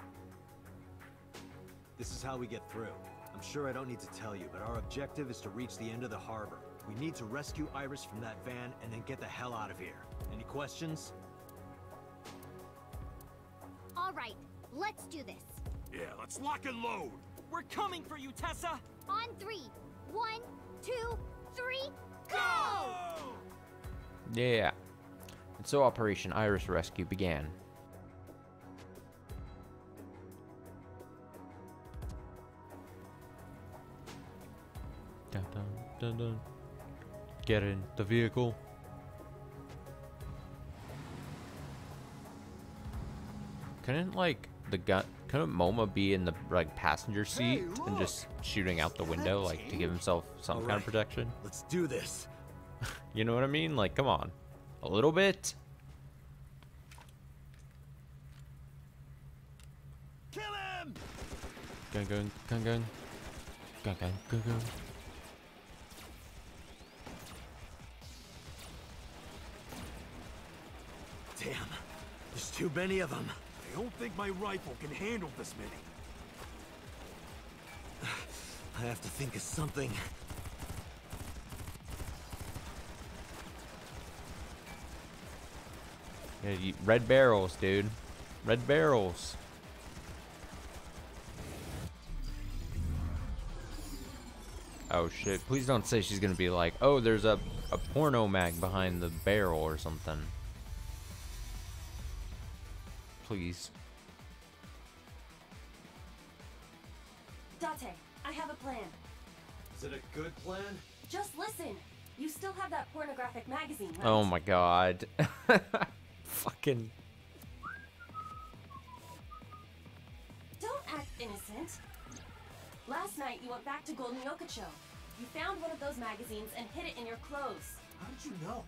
This is how we get through. I'm sure I don't need to tell you, but our objective is to reach the end of the harbor. We need to rescue Iris from that van and then get the hell out of here. Any questions? All right, let's do this. Yeah, let's lock and load. We're coming for you, Tessa! On 3. 1, 2, 3, go! Yeah. And so Operation Iris Rescue began. Dun, dun, dun, dun. Get in the vehicle. Couldn't couldn't MoMA be in the passenger seat and just shooting out the window to give himself some kind of protection? Let's do this. You know what I mean? Come on. A little bit. Kill him! Gun, gun, gun, gun. Gun, gun, gun, gun. Damn, there's too many of them. I don't think my rifle can handle this many. I have to think of something. Yeah, red barrels, dude. Red barrels. Oh shit, please don't say she's gonna be like, oh, there's a porno mag behind the barrel or something. Please. Date, I have a plan. Is it a good plan? Just listen. You still have that pornographic magazine, right? Oh my god. Fucking. Don't act innocent. Last night you went back to Golden Yokocho. You found one of those magazines and hid it in your clothes. How did you know?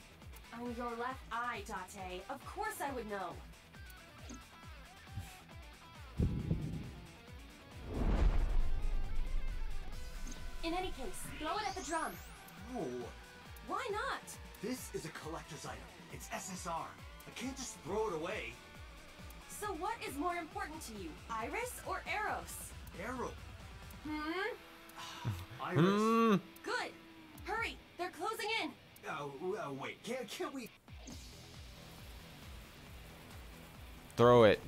I'm your left eye, Date. Of course I would know. In any case, throw it at the drum. No. Why not? This is a collector's item. It's SSR. I can't just throw it away. So what is more important to you, Iris or Eros? Arrow. Hmm? Iris. Good. Hurry, they're closing in. Wait. Can't we? Throw it.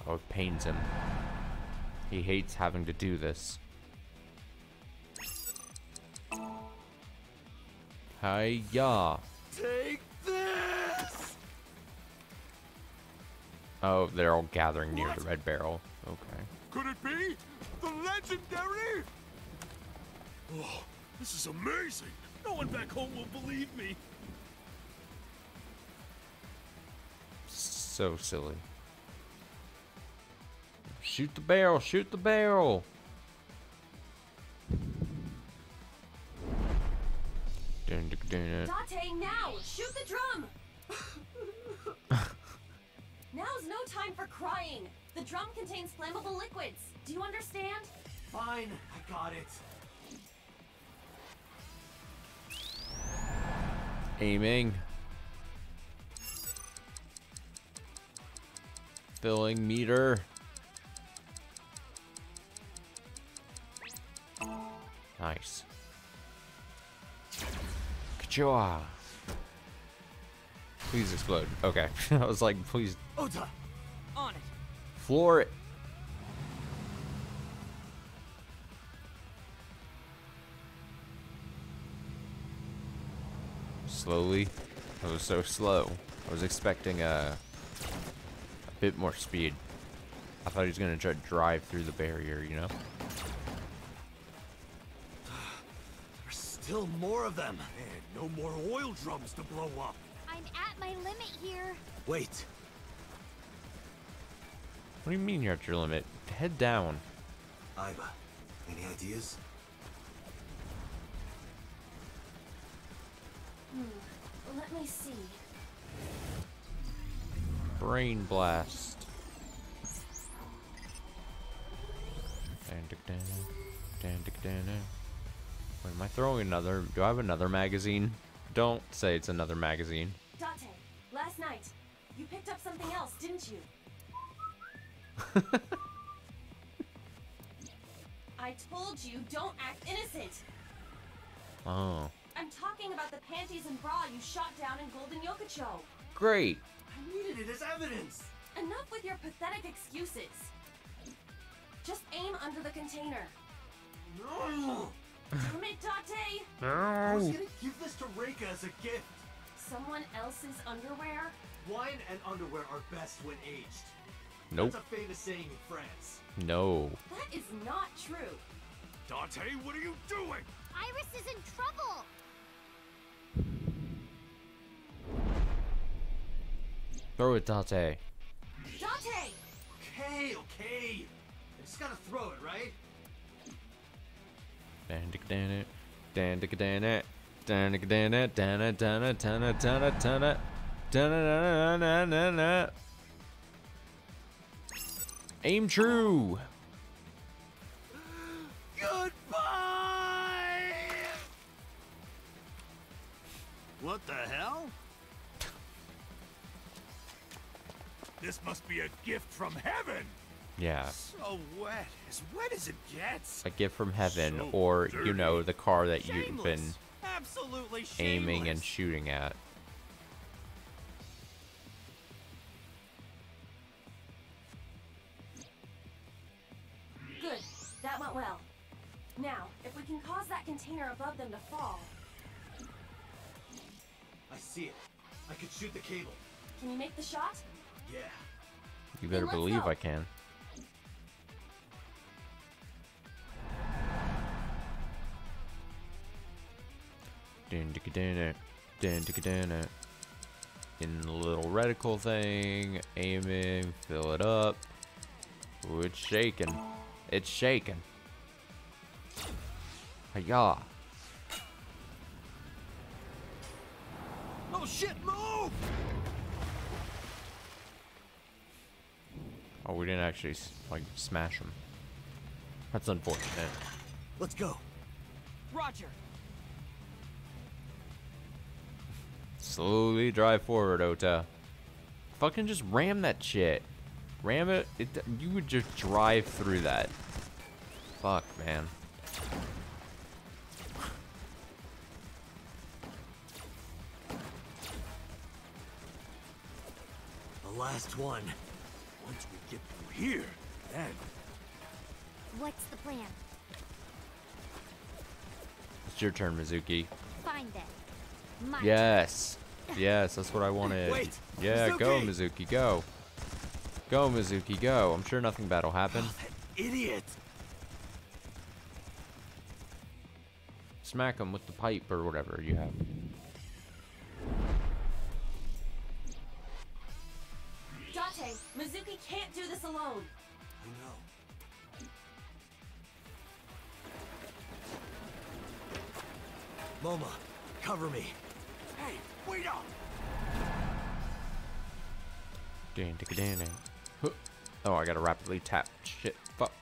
Oh, it pains him. He hates having to do this. Hiya. Take this. Oh, they're all gathering near the red barrel. Okay. Could it be? The legendary? Oh, this is amazing. No one back home will believe me. So silly. Shoot the barrel, shoot the barrel. Date, now! Shoot the drum! Now's no time for crying. The drum contains flammable liquids. Do you understand? Fine, I got it. Aiming. Filling meter. Nice. Ka-choa. Please explode. Okay. I was like, please. Ota! On it. Floor it. Slowly. That was so slow. I was expecting a bit more speed. I thought he was gonna try to drive through the barrier, you know? There's still more of them. Man, no more oil drums to blow up. I'm at my limit here. Wait. What do you mean you're at your limit? Head down. Iba, any ideas? Let me see. Brain blast. Wait, am I throwing another? Do I have another magazine? Don't say it's another magazine. Date, last night, you picked up something else, didn't you? I told you, don't act innocent. Oh. I'm talking about the panties and bra you shot down in Golden Yokocho. Great. I needed it as evidence. Enough with your pathetic excuses. Just aim under the container. No! Damn it, Date! I was gonna give this to Reika as a gift. Someone else's underwear? Wine and underwear are best when aged. Nope. That's a famous saying in France. No. That is not true. Dante, what are you doing? Iris is in trouble! Throw it, Dante. Date! Okay, okay. I just gotta throw it, right? Aim true. Goodbye! What the hell? This must be a gift from heaven. Yeah, So wet as it gets. a gift from heaven, So or you dirty. know, the car that you've been Shameless. Absolutely shameless. aiming and shooting at. Good. That went well. Now, if we can cause that container above them to fall, I see it. I could shoot the cable. can you make the shot? Yeah. You better Let's believe go. I can. In the little reticle thing, aiming, fill it up. Ooh, it's shaking. It's shaking. Hiya. Oh shit, move! Oh, we didn't actually like smash him. That's unfortunate. Let's go. Roger. Slowly drive forward, Ota. Fucking just ram that shit. Ram it. You would just drive through that. Fuck, man. The last one. Once we get through here, then What's the plan? It's your turn, Mizuki. Find it. My Yes. Yes, that's what I wanted. Wait, Yeah, go, Mizuki! Mizuki, go. Go, Mizuki, go. I'm sure nothing bad will happen. Idiot! Smack him with the pipe or whatever you have. Date, Mizuki can't do this alone. I know. Moma, cover me. hey, wait up! Oh, I gotta rapidly tap. Shit, fuck.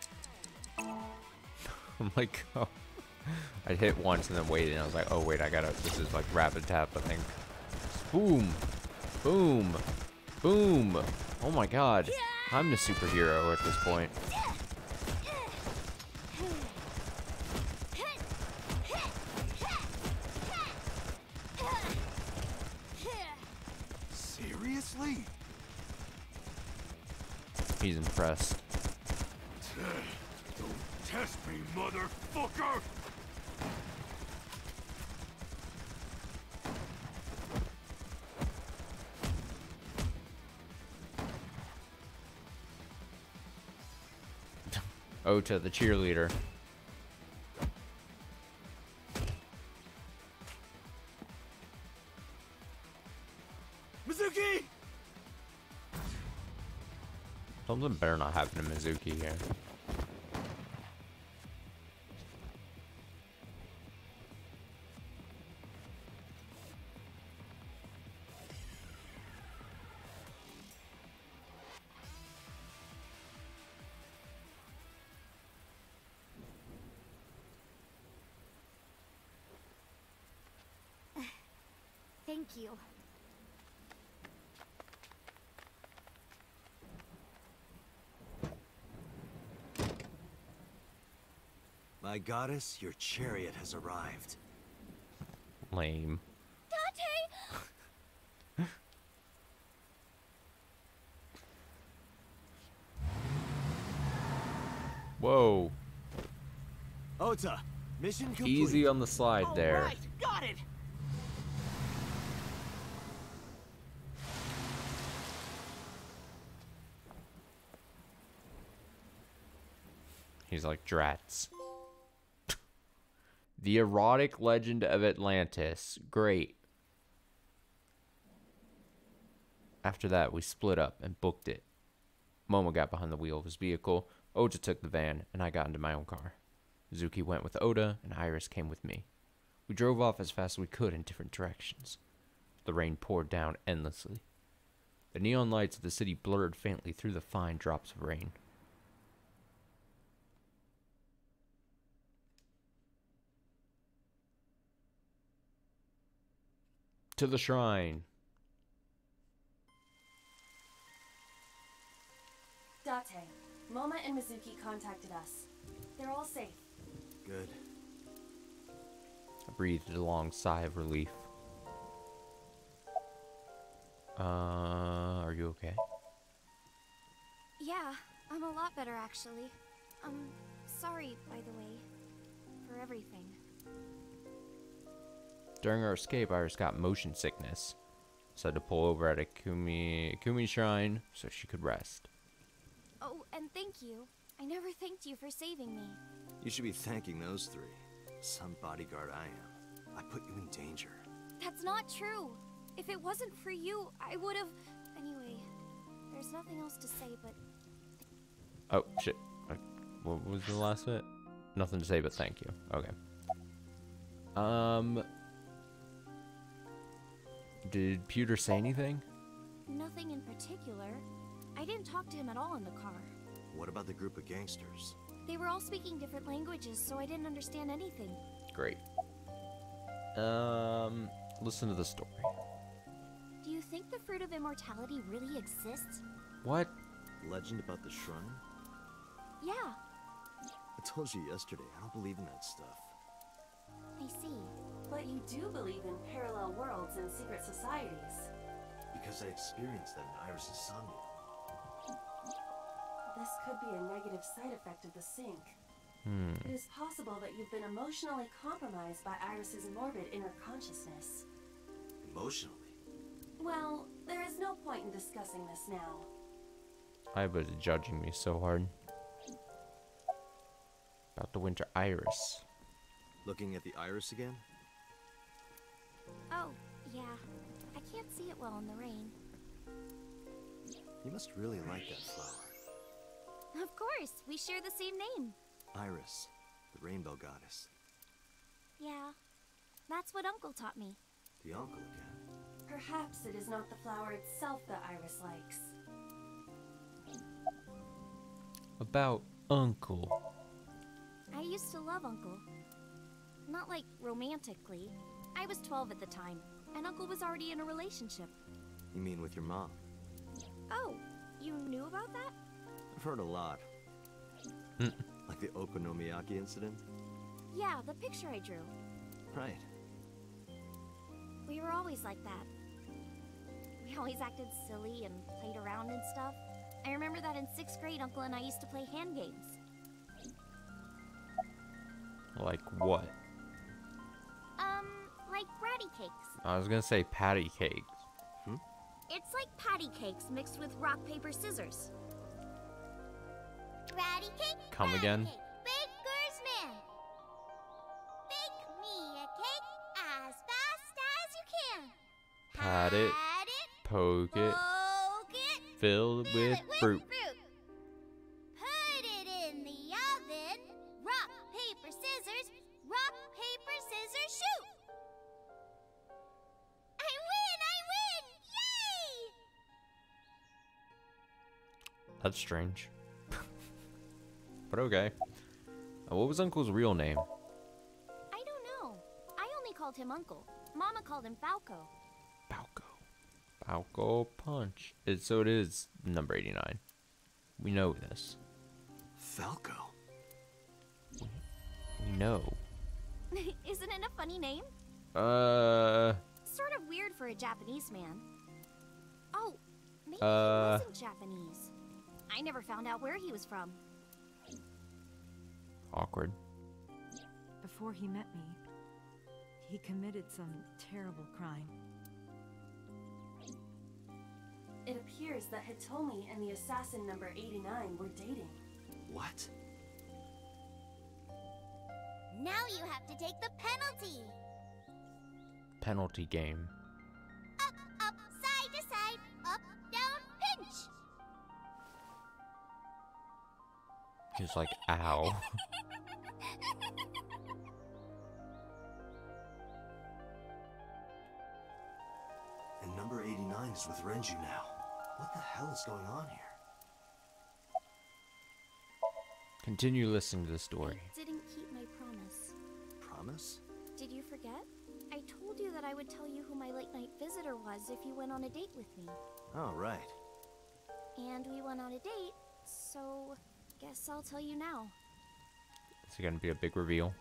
I'm like, oh. I hit once and then waited, and I was like, oh wait, this is like rapid tap, I think. Boom! Boom! Boom! Oh my god. I'm the superhero at this point. Seriously? He's impressed. Don't test me, motherfucker! Ota, the cheerleader. Mizuki! Something better not happen to Mizuki here. Thank you. My goddess, your chariot has arrived. Lame. Dante! Whoa. Ota, mission complete. Easy on the slide there. Right, got it. He's like, drats. The erotic legend of Atlantis. Great. After that, we split up and booked it. Momo got behind the wheel of his vehicle. Oja took the van, and I got into my own car. Zuki went with Oda, and Iris came with me. We drove off as fast as we could in different directions. The rain poured down endlessly. The neon lights of the city blurred faintly through the fine drops of rain. To the shrine. Date, Moma and Mizuki contacted us. They're all safe. Good. I breathed a long sigh of relief. Are you okay? Yeah, I'm a lot better actually. Sorry, by the way, for everything. During our escape, Iris got motion sickness, so I had to pull over at a Kumi shrine so she could rest. Oh, and thank you. I never thanked you for saving me. You should be thanking those three. Some bodyguard I am. I put you in danger. That's not true. If it wasn't for you, I would have... Anyway, there's nothing else to say, but... Oh, shit. What was the last bit? Nothing to say but thank you. Okay. Did Pewter say anything? Nothing in particular. I didn't talk to him at all in the car. What about the group of gangsters? They were all speaking different languages, so I didn't understand anything. Great. Listen to the story. Do you think the fruit of immortality really exists? What? Legend about the shrine? Yeah, I told you yesterday, I don't believe in that stuff. I see. But you do believe in parallel worlds and secret societies. Because I experienced that in Iris' Somnium. This could be a negative side effect of the sync. It is possible that you've been emotionally compromised by Iris's morbid inner consciousness. Emotionally? Well, there is no point in discussing this now. I was judging me so hard. About the winter Iris. Looking at the iris again? Oh, yeah. I can't see it well in the rain. You must really like that flower. Of course, we share the same name. Iris, the rainbow goddess. Yeah, that's what Uncle taught me. The uncle again. Perhaps it is not the flower itself that Iris likes. About Uncle. I used to love Uncle. Not like romantically. I was 12 at the time, and Uncle was already in a relationship. You mean with your mom? Oh, you knew about that? I've heard a lot. Like the Okonomiyaki incident? Yeah, the picture I drew. Right. We were always like that. We always acted silly and played around and stuff. I remember that in 6th grade, Uncle and I used to play hand games. Like what? Like bratty cakes. I was gonna say patty cakes. It's like patty cakes mixed with rock, paper, scissors. Bratty cake? Come bratty again? Cake. Baker's man. Bake me a cake as fast as you can. Pat it, poke it, poke it, fill it with fruit. Put it in the oven. Rock, paper, scissors. Rock, paper, scissors, shoot. I win! Yay! That's strange. But okay. What was Uncle's real name? I don't know. I only called him Uncle. Mama called him Falco. Falco. Falco Punch. So it is number 89. We know this. Falco? We know. Isn't it a funny name? Sort of weird for a Japanese man. Oh, maybe he wasn't Japanese. I never found out where he was from. Awkward. Before he met me, he committed some terrible crime. It appears that Hitomi and the assassin number 89 were dating. What? Now you have to take the penalty. Penalty game. Up, up, side to side, up, down, pinch. He's like, ow. And number 89 is with Renju now. What the hell is going on here? Continue listening to the story. I didn't keep my promise. Promise? Did you forget? I told you that I would tell you who my late-night visitor was if you went on a date with me. Oh, right. And we went on a date, so guess I'll tell you now. Is it gonna be a big reveal?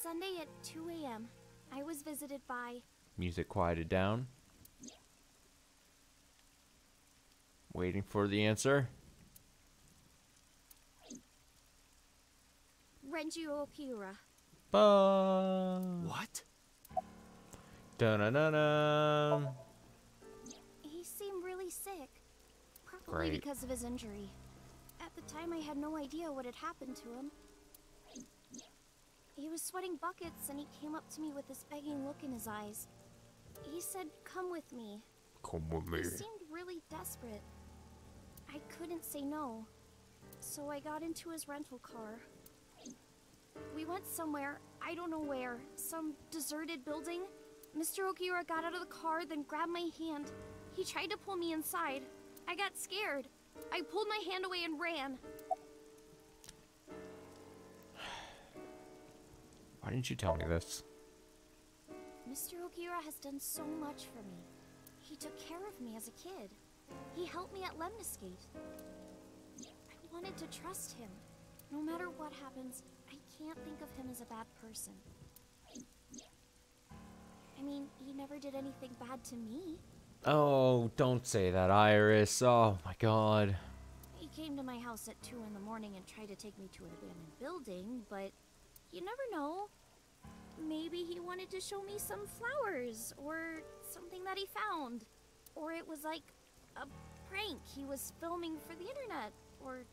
Sunday at 2 a.m., I was visited by... Music quieted down. Waiting for the answer. Renju Okiura. What? Dun-dun-dun-dun. He seemed really sick. Probably Great. because of his injury. At the time, I had no idea what had happened to him. He was sweating buckets, and he came up to me with this begging look in his eyes. He said, "Come with me." Come with me. He seemed really desperate. I couldn't say no, so I got into his rental car. We went somewhere, I don't know where, some deserted building. Mr. Okiura got out of the car, then grabbed my hand. He tried to pull me inside. I got scared. I pulled my hand away and ran. Why didn't you tell me this? Mr. Okiura has done so much for me. He took care of me as a kid. He helped me at Lemniscate. I wanted to trust him. No matter what happens, I can't think of him as a bad person. I mean, he never did anything bad to me. Oh, don't say that, Iris. Oh my god. He came to my house at 2 in the morning and tried to take me to an abandoned building, but you never know. Maybe he wanted to show me some flowers, or something that he found. Or it was like a prank he was filming for the internet, or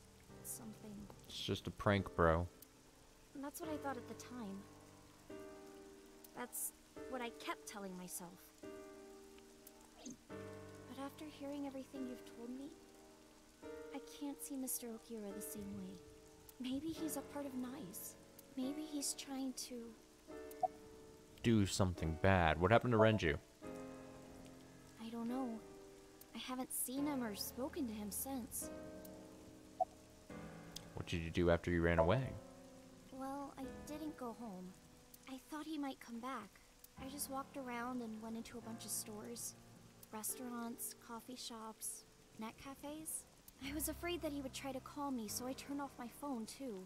something. It's just a prank, bro. And that's what I thought at the time. That's what I kept telling myself. But after hearing everything you've told me, I can't see Mr. Okiura the same way. Maybe he's a part of Nice. Maybe he's trying to... Do something bad. What happened to Renju? I don't know. I haven't seen him or spoken to him since. What did you do after you ran away? Well, I didn't go home. I thought he might come back. I just walked around and went into a bunch of stores. Restaurants, coffee shops, net cafes. I was afraid that he would try to call me, so I turned off my phone too.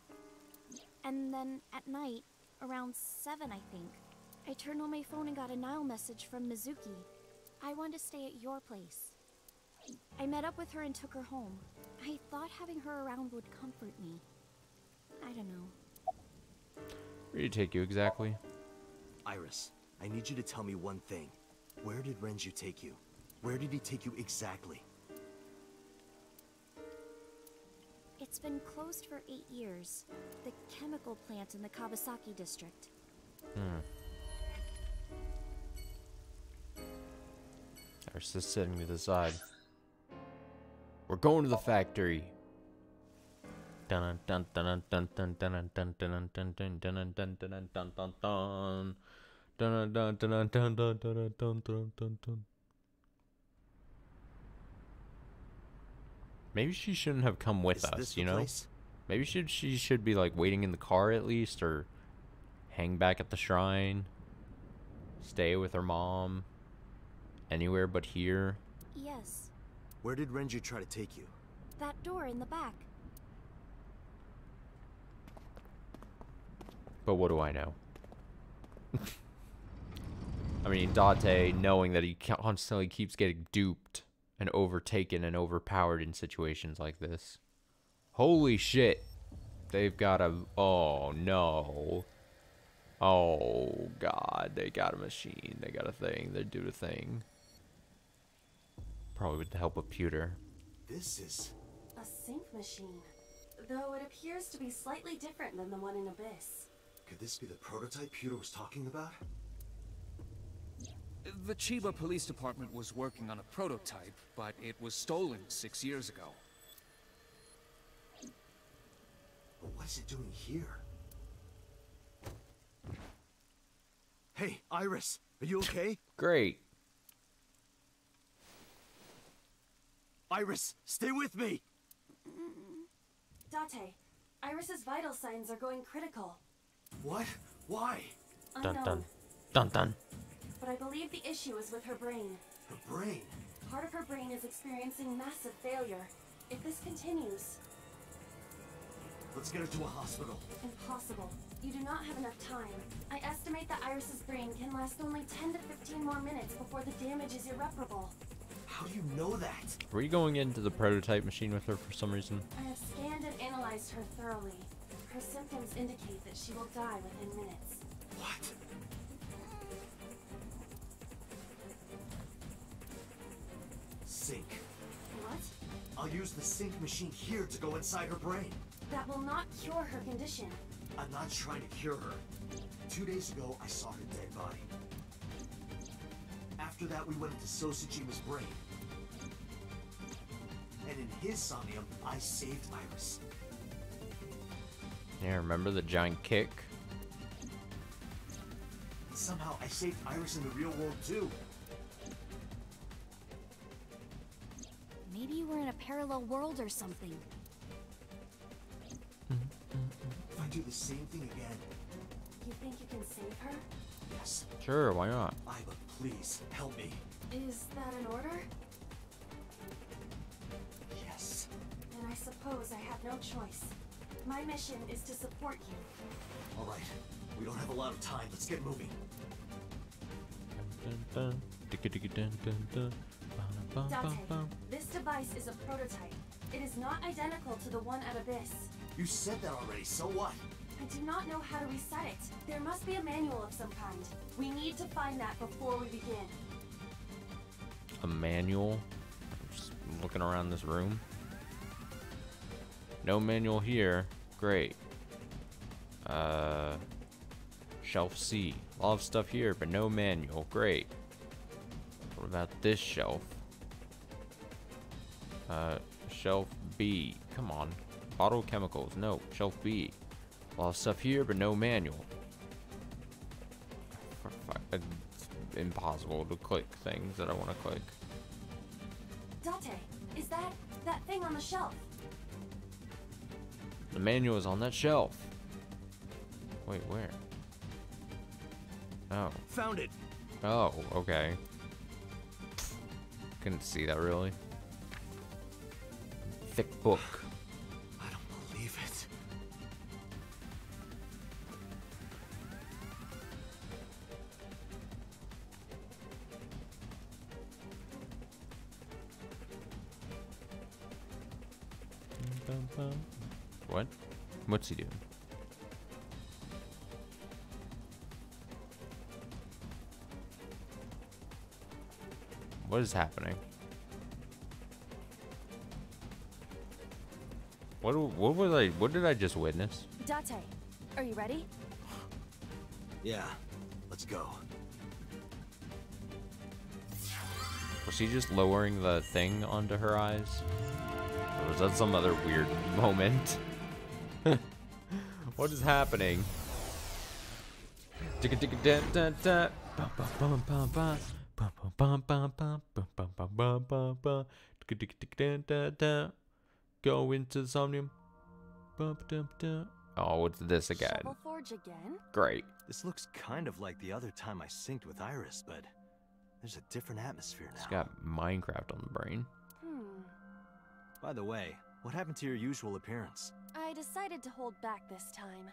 And then at night, around 7 I think, I turned on my phone and got a Nile message from Mizuki. I want to stay at your place. I met up with her and took her home. I thought having her around would comfort me. I don't know. Where did he take you exactly? Iris, I need you to tell me one thing. Where did Renju take you? Where did he take you exactly? It's been closed for 8 years. The chemical plant in the Kawasaki district. Iris is sitting to the side. We're going to the factory. Dun dun dun dun dun dun dun dun dun dun dun dun dun dun dun dun dun. Dun dun dun dun dun dun dun dun dun dun dun. Maybe she shouldn't have come with us, you know? Maybe she should be like waiting in the car at least, or hang back at the shrine. Stay with her mom. Anywhere but here. Yes. Where did Renju try to take you? That door in the back. But what do I know? I mean, Date, knowing that he constantly keeps getting duped and overtaken and overpowered in situations like this. Holy shit. They've got a... Oh, no. Oh, God. They got a machine. They got a thing. They do the thing. Probably with the help of Pewter. This is... A sync machine. Though it appears to be slightly different than the one in Abyss. Could this be the prototype Pewter was talking about? The Chiba Police Department was working on a prototype, but it was stolen 6 years ago. But what is it doing here? Hey, Iris, are you okay? Great. Iris, stay with me! Date, Iris's vital signs are going critical. What? Why? Dun Unknown. dun. Dun dun. But I believe the issue is with her brain. Her brain? Part of her brain is experiencing massive failure. If this continues... Let's get her to a hospital. Impossible. You do not have enough time. I estimate that Iris's brain can last only 10 to 15 more minutes before the damage is irreparable. How do you know that? Were you going into the prototype machine with her for some reason? I have scanned and analyzed her thoroughly. Her symptoms indicate that she will die within minutes. What? Sync. What? I'll use the sync machine here to go inside her brain. That will not cure her condition. I'm not trying to cure her. 2 days ago, I saw her dead body. After that, we went into Sosajima's brain. And in his Somnium, I saved Iris. Yeah, remember the giant kick? And somehow, I saved Iris in the real world, too. Maybe we're in a parallel world or something. If I do the same thing again... You think you can save her? Yes. Sure, why not? Iba, please, help me. Is that an order? Yes. Then I suppose I have no choice. My mission is to support you. All right. We don't have a lot of time. Let's get moving. Dun, dun, dun, dun, dun. Date, this device is a prototype. It is not identical to the one at Abyss. You said that already, so what? I do not know how to reset it. There must be a manual of some kind. We need to find that before we begin. A manual? I'm just looking around this room. No manual here. Great. Shelf C. A lot of stuff here, but no manual. Great. What about this shelf? Shelf B. Come on. Bottle of chemicals. No. Shelf B. A lot of stuff here, but no manual. It's impossible to click things that I want to click. Date, is that thing on the shelf? The manual is on that shelf. Wait, where? Oh. Found it. Oh, okay. Couldn't see that really. Thick book. I don't believe it. What? What's he doing? What is happening? What did I just witness? Date, are you ready? Yeah. Let's go. Was he just lowering the thing onto her eyes? Or was that some other weird moment? What is happening? Go into the Somnium. Oh, what's this again? Shovel Forge again? Great. This looks kind of like the other time I synced with Iris, but there's a different atmosphere now. It's got Minecraft on the brain. By the way, what happened to your usual appearance? I decided to hold back this time.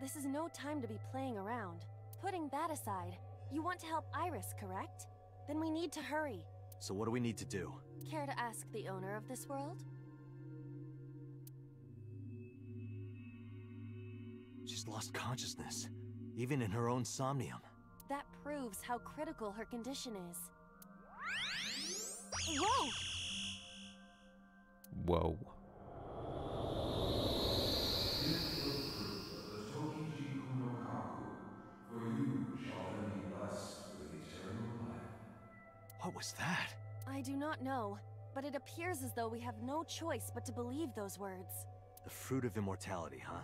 This is no time to be playing around. Putting that aside, You want to help Iris, correct? Then we need to hurry. So what do we need to do? Care to ask the owner of this world? She's lost consciousness, even in her own Somnium. That proves how critical her condition is. Whoa! Whoa. What was that? I do not know, but it appears as though we have no choice but to believe those words. The fruit of immortality, huh?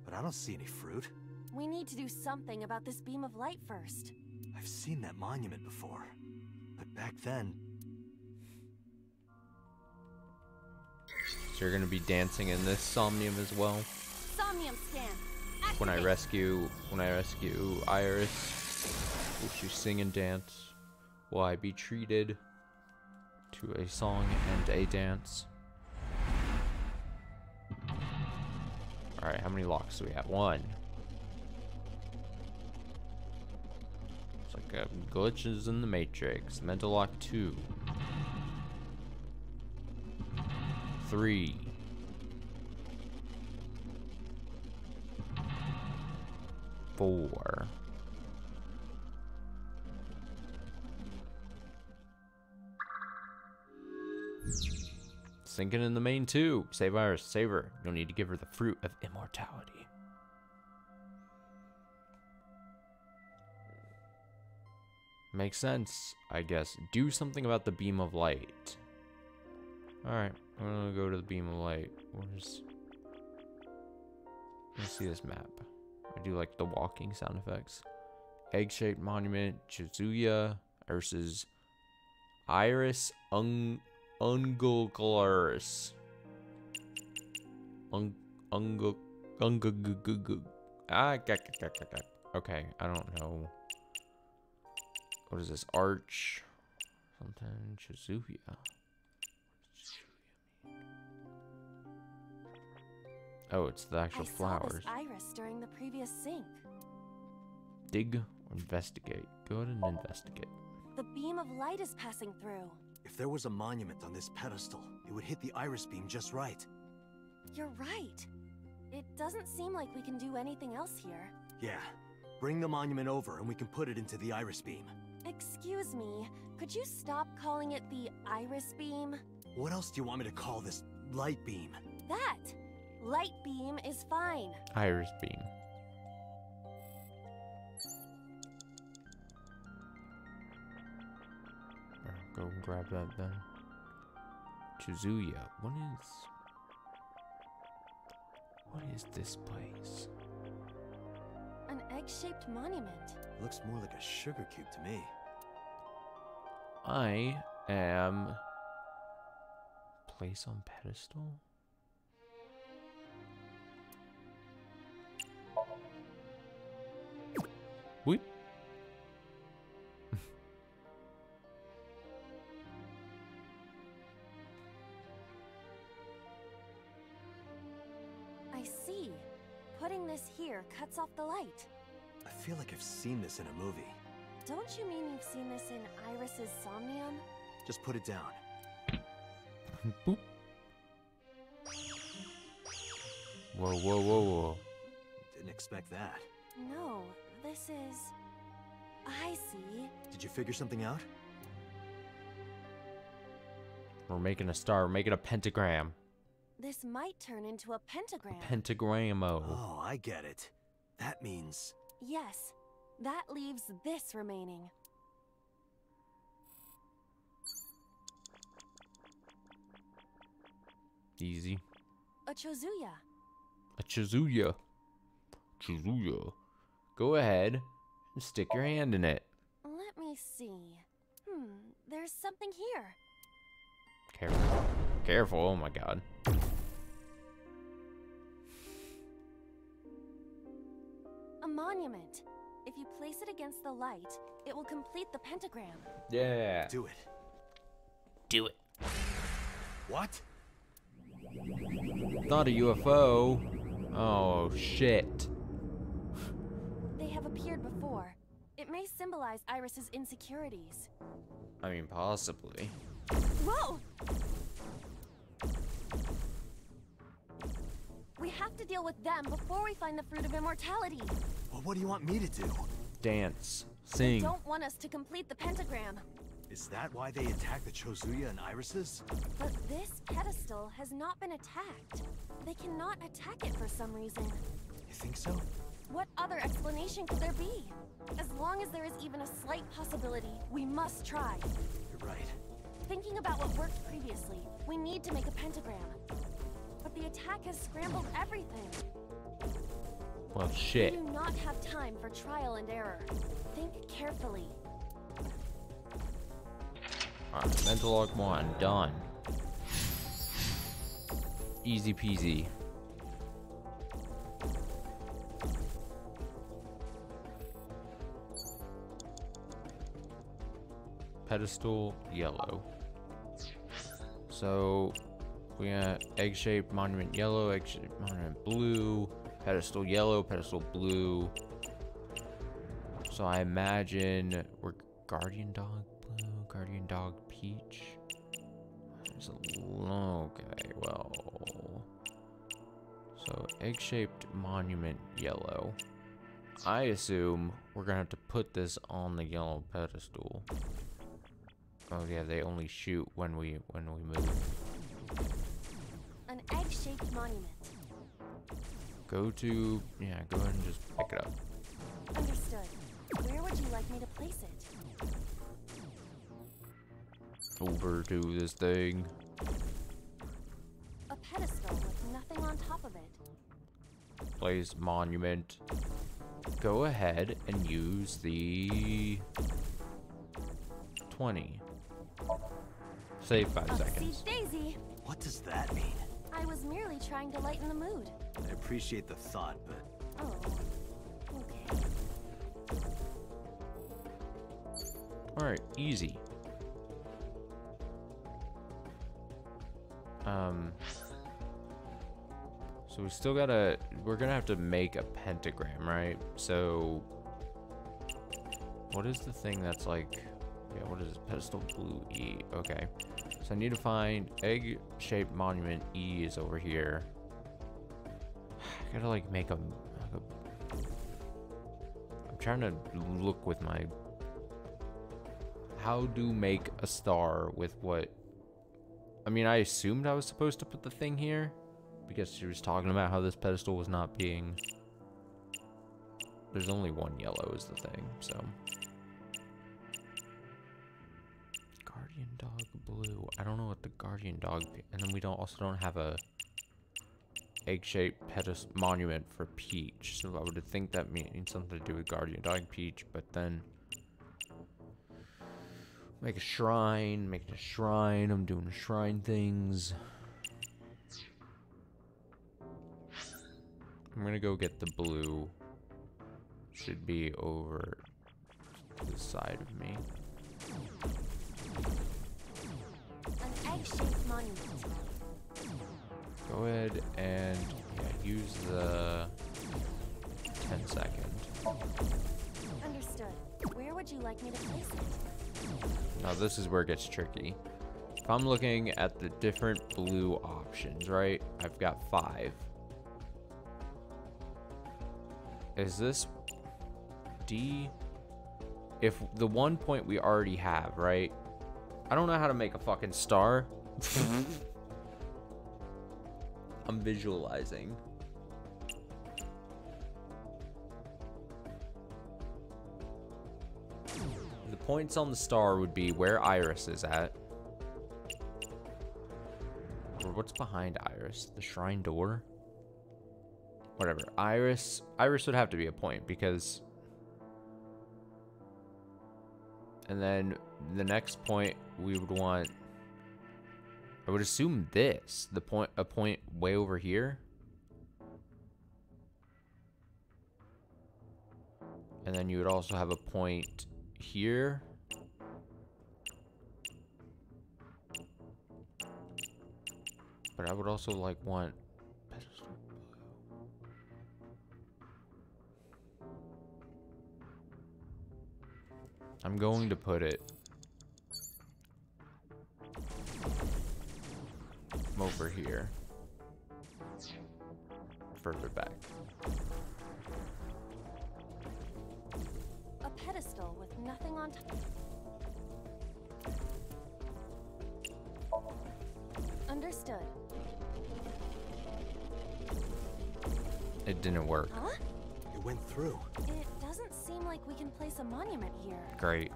But I don't see any fruit. We need to do something about this beam of light first. I've seen that monument before. But back then... So you're gonna be dancing in this Somnium as well? Somnium scan. When I Activate. rescue Iris, will she sing and dance? Will I be treated to a song and a dance? Alright, how many locks do we have? 1. It's like glitches in the Matrix. Mental lock 2. 3. 4. 5. Sinking in the main tube. Save Iris. Save her. You'll need to give her the fruit of immortality. Makes sense, I guess. Do something about the beam of light. Alright, I'm gonna go to the beam of light. Let's see this map. I do like the walking sound effects. Egg-shaped monument, Chizuya versus Iris Ungularis. Okay, I don't know. What is this? Arch? Something. Chizuya. Oh, it's the actual flowers. I saw this iris during the previous sync. Dig or investigate? Go ahead and investigate. The beam of light is passing through. If there was a monument on this pedestal, it would hit the iris beam just right. You're right. It doesn't seem like we can do anything else here. Yeah. Bring the monument over and we can put it into the iris beam. Excuse me, could you stop calling it the iris beam? What else do you want me to call this light beam? That! Light beam is fine. Iris beam. Go grab that then. Chizuya. What is this place? An egg-shaped monument. Looks more like a sugar cube to me. I am place on pedestal. Whoop. I see. Putting this here cuts off the light. I feel like I've seen this in a movie. Don't you mean you've seen this in Iris's Somnium? Just put it down. Boop. Whoa, whoa, whoa, whoa. Didn't expect that. No, this is... I see. Did you figure something out? We're making a star. We're making a pentagram. This might turn into a pentagram. Pentagramo. Oh, I get it. That means... Yes, that leaves this remaining. Easy. A Chizuya. A Chizuya. Chizuya. Go ahead and stick your hand in it. Let me see. There's something here. Careful. Careful, oh my god. A monument. If you place it against the light, it will complete the pentagram. Yeah. Do it. Do it. What? Not a UFO. Oh, shit. They have appeared before. It may symbolize Iris's insecurities. I mean, possibly. Whoa! We have to deal with them before we find the fruit of immortality. Well, what do you want me to do? Dance. They Sing. don't want us to complete the pentagram. Is that why they attacked the Chozuya and Irises? But this pedestal has not been attacked. They cannot attack it for some reason. You think so? What other explanation could there be? As long as there is even a slight possibility, we must try. You're right. Thinking about what worked previously, we need to make a pentagram. But the attack has scrambled everything. Well, shit. We do not have time for trial and error. Think carefully. Alright, mental log 1, done. Easy peasy. Pedestal yellow. So we got egg-shaped monument yellow, egg-shaped monument blue, pedestal yellow, pedestal blue. So I imagine we're guardian dog blue, guardian dog peach. Okay, well. So egg-shaped monument yellow. I assume we're gonna have to put this on the yellow pedestal. Oh yeah, they only shoot when we move. An egg-shaped monument. Go to, yeah, go ahead and just pick it up. Understood. Where would you like me to place it? Over to this thing. A pedestal with nothing on top of it. Place monument. Go ahead and use the 20. Save 5 seconds. Daisy. What does that mean? I was merely trying to lighten the mood. I appreciate the thought, but... Oh, okay. Alright, easy. So we still gotta, we're gonna have to make a pentagram, right? So, what is the thing that's like, yeah, what is this? Pedestal blue E, okay. So I need to find egg-shaped monument E is over here. I gotta like make a, I'm trying to look with my, how do make a star with what, I mean, I assumed I was supposed to put the thing here because she was talking about how this pedestal was not being, there's only one yellow is the thing, so. Guardian dog blue, I don't know what the guardian dog, and then we also don't have a egg-shaped pedestal monument for peach, so I would think that means something to do with guardian dog peach, but then make a shrine, making a shrine, I'm doing shrine things. I'm gonna go get the blue. Should be over to the side of me. An egg-shaped monument. Go ahead and use the 10 second. Understood. Where would you like me to place it? Now this is where it gets tricky. If I'm looking at the different blue options, right? I've got 5. Is this D? If the 1 point we already have, right? I don't know how to make a fucking star. I'm visualizing. The points on the star would be where Iris is at. Or what's behind Iris? The shrine door? Whatever. Iris would have to be a point because... And then the next point we would want... I would assume this. A point way over here. And then you would also have a point here. But I would also like want pedestal blue. I'm going to put it over here. Further back. A pedestal with nothing on top. Understood. It didn't work. Huh? It went through. It doesn't seem like we can place a monument here. Great.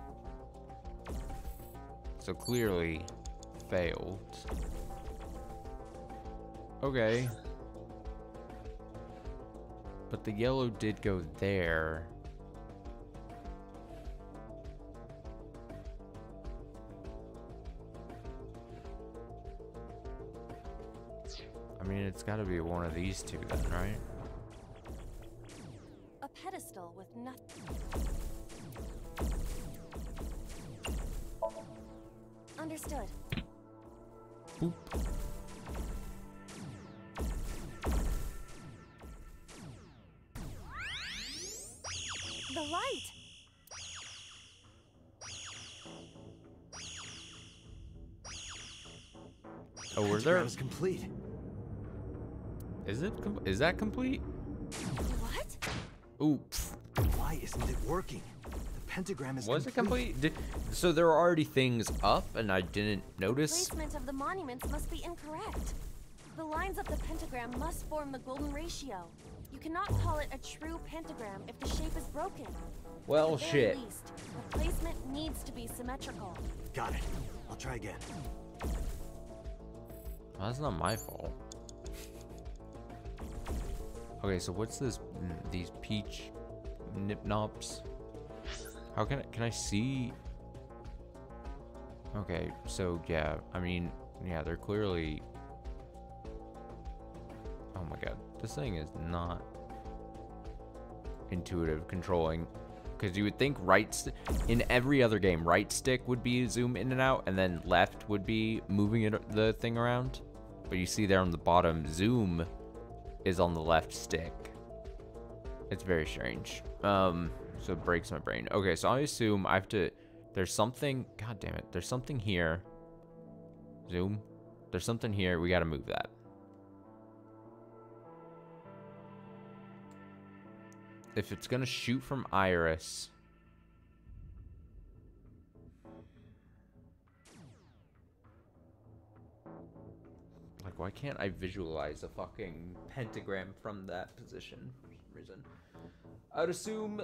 So clearly failed. Okay. But the yellow did go there. I mean, it's got to be one of these two then, right? A pedestal with nothing. Understood. Boop. The light. Oh, we're there. Pentagram's complete. Is it? Is that complete? What? Oops. Why isn't it working? The pentagram is Was it complete? So there were already things up and I didn't notice? Placement of the monuments must be incorrect. The lines of the pentagram must form the golden ratio. You cannot call it a true pentagram if the shape is broken. Well, At the very shit. least, the placement needs to be symmetrical. Got it. I'll try again. Well, that's not my fault. Okay, so what's this? These peach nip-nops? How can I see? Okay, so yeah, I mean, yeah, they're clearly. Oh my god, this thing is not intuitive controlling. Because you would think in every other game, right stick would be zoom in and out, and then left would be moving the thing around. But you see there on the bottom, zoom is on the left stick. It's very strange. So it breaks my brain. Okay, so I assume I have to. There's something. God damn it. There's something here. Zoom. There's something here. We got to move that. If it's gonna shoot from Iris. Like, why can't I visualize a fucking pentagram from that position for some reason? I would assume.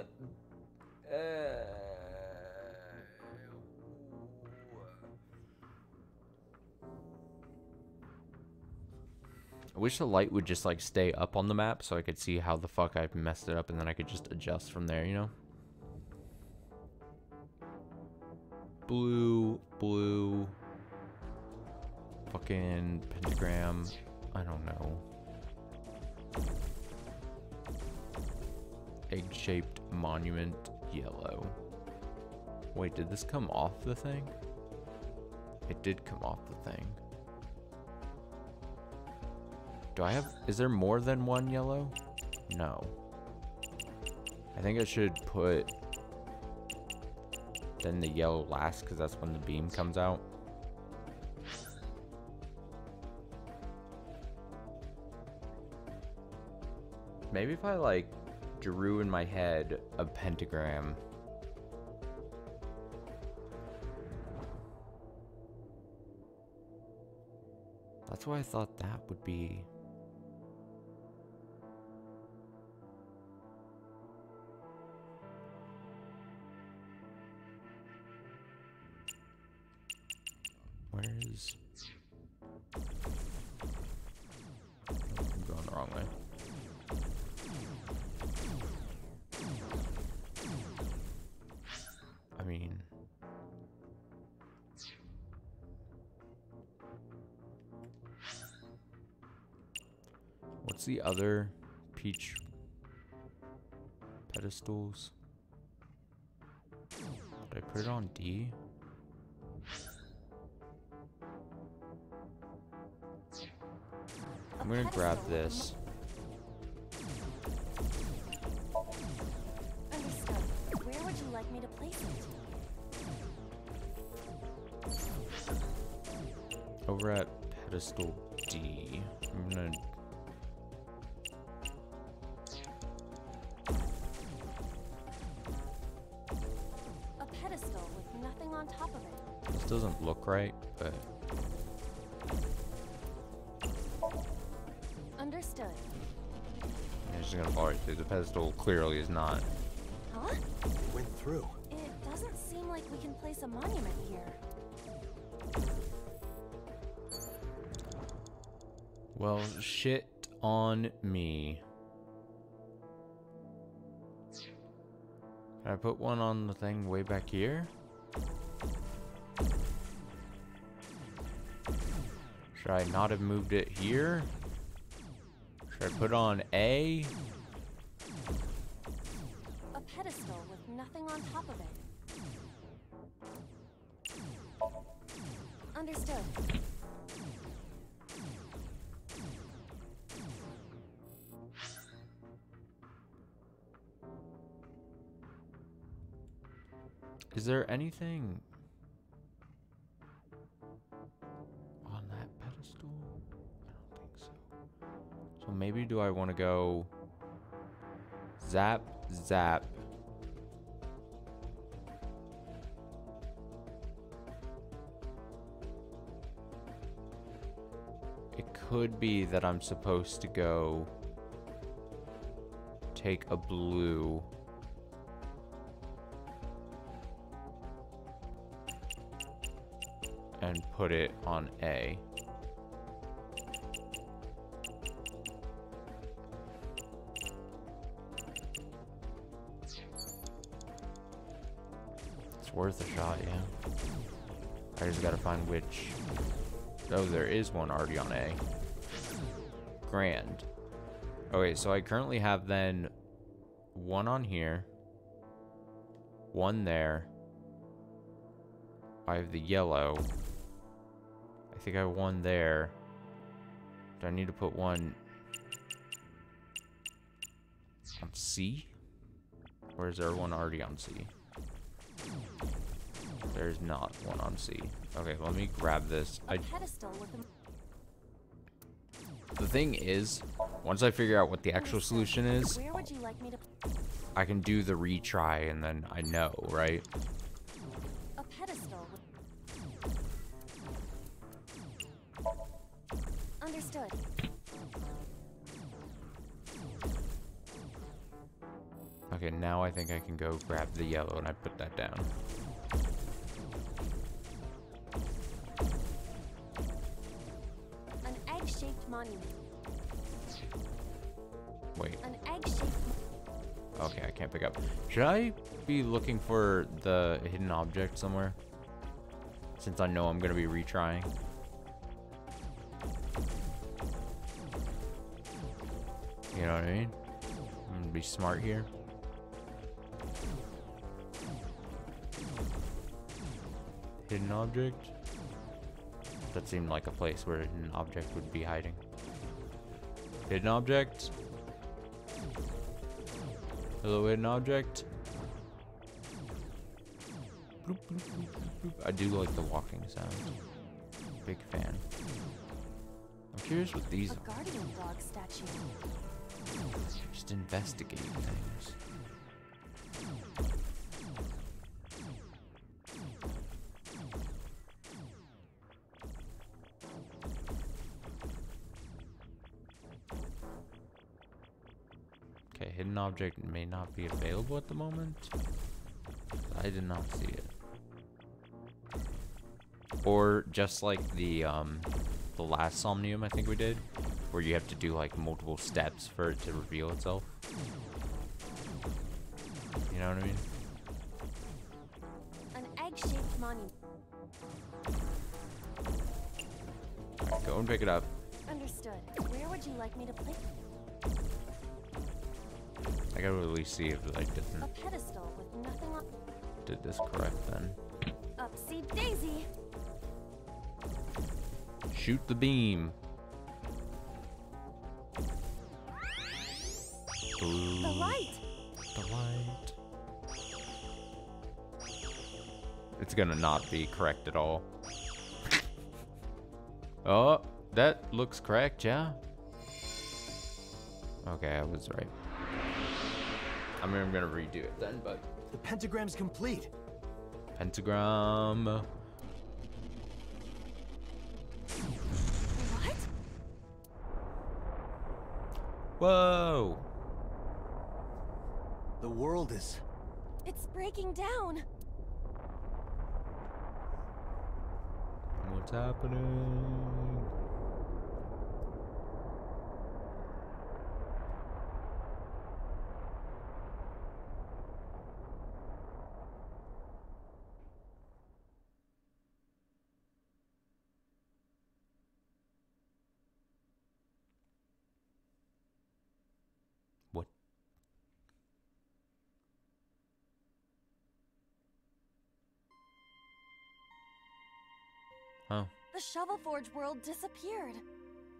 I wish the light would just like stay up on the map so I could see how the fuck I've messed it up and then I could just adjust from there, you know? Blue. Fucking pentagram. I don't know. Egg-shaped monument, yellow. Wait, did this come off the thing? It did come off the thing. Is there more than one yellow? No. I think I should put then the yellow last because that's when the beam comes out. Maybe if I like drew in my head a pentagram. That's why I thought that would be. Where is? I'm going the wrong way. I mean, what's the other peach pedestals? Did I put it on D? I'm gonna grab this. Understood. Where would you like me to place it? we're at pedestal D. I'm gonna... A pedestal with nothing on top of it. This doesn't look right, but... Understood. I'm just gonna fall right through. The pedestal clearly is not. Huh? It went through. It doesn't seem like we can place a monument here. Well, shit on me. Can I put one on the thing way back here? Should I not have moved it here? Should I put on A? A pedestal with nothing on top of it. Understood. Is there anything on that pedestal? I don't think so. So maybe do I want to go zap, zap. It could be that I'm supposed to go take a blue. And put it on A. It's worth a shot, yeah. I just gotta find which. Oh, there is one already on A. Grand. Okay, so I currently have then one on here, one there. I have the yellow. I think I have one there. Do I need to put one on C? Or is there one already on C? There's not one on C. Okay, let me grab this. The thing is, once I figure out what the actual solution is, Where would you like me to... I can do the retry and then I know, right? A pedestal with... Understood. Okay, now I think I can go grab the yellow and I put that down. An egg-shaped monument. Wait. An egg-shaped... Okay, I can't pick up. Should I be looking for the hidden object somewhere? Since I know I'm going to be retrying. You know what I mean? I'm going to be smart here. Hidden object? That seemed like a place where a hidden object would be hiding. Hidden object? Hello, hidden object? Bloop, bloop, bloop, bloop, bloop. I do like the walking sound. Big fan. I'm curious what these A guardian dog statue. just investigate things. Okay, hidden object may not be available at the moment. I did not see it. Or just like the last Somnium I think we did, where you have to do like multiple steps for it to reveal itself. You know what I mean? An egg-shaped monument. Alright, go and pick it up. Understood. Where would you like me to place? I gotta at least see if I A didn't pedestal with nothing on... did this correct then. Upsy daisy. Shoot the beam. The light. The light. It's gonna not be correct at all. Oh, that looks correct, yeah? Okay, I was right. I mean, I'm gonna redo it then, but... The pentagram's complete. Pentagram. What? Whoa! The world is... It's breaking down. What's happening? What? Huh? The Shovel Forge world disappeared.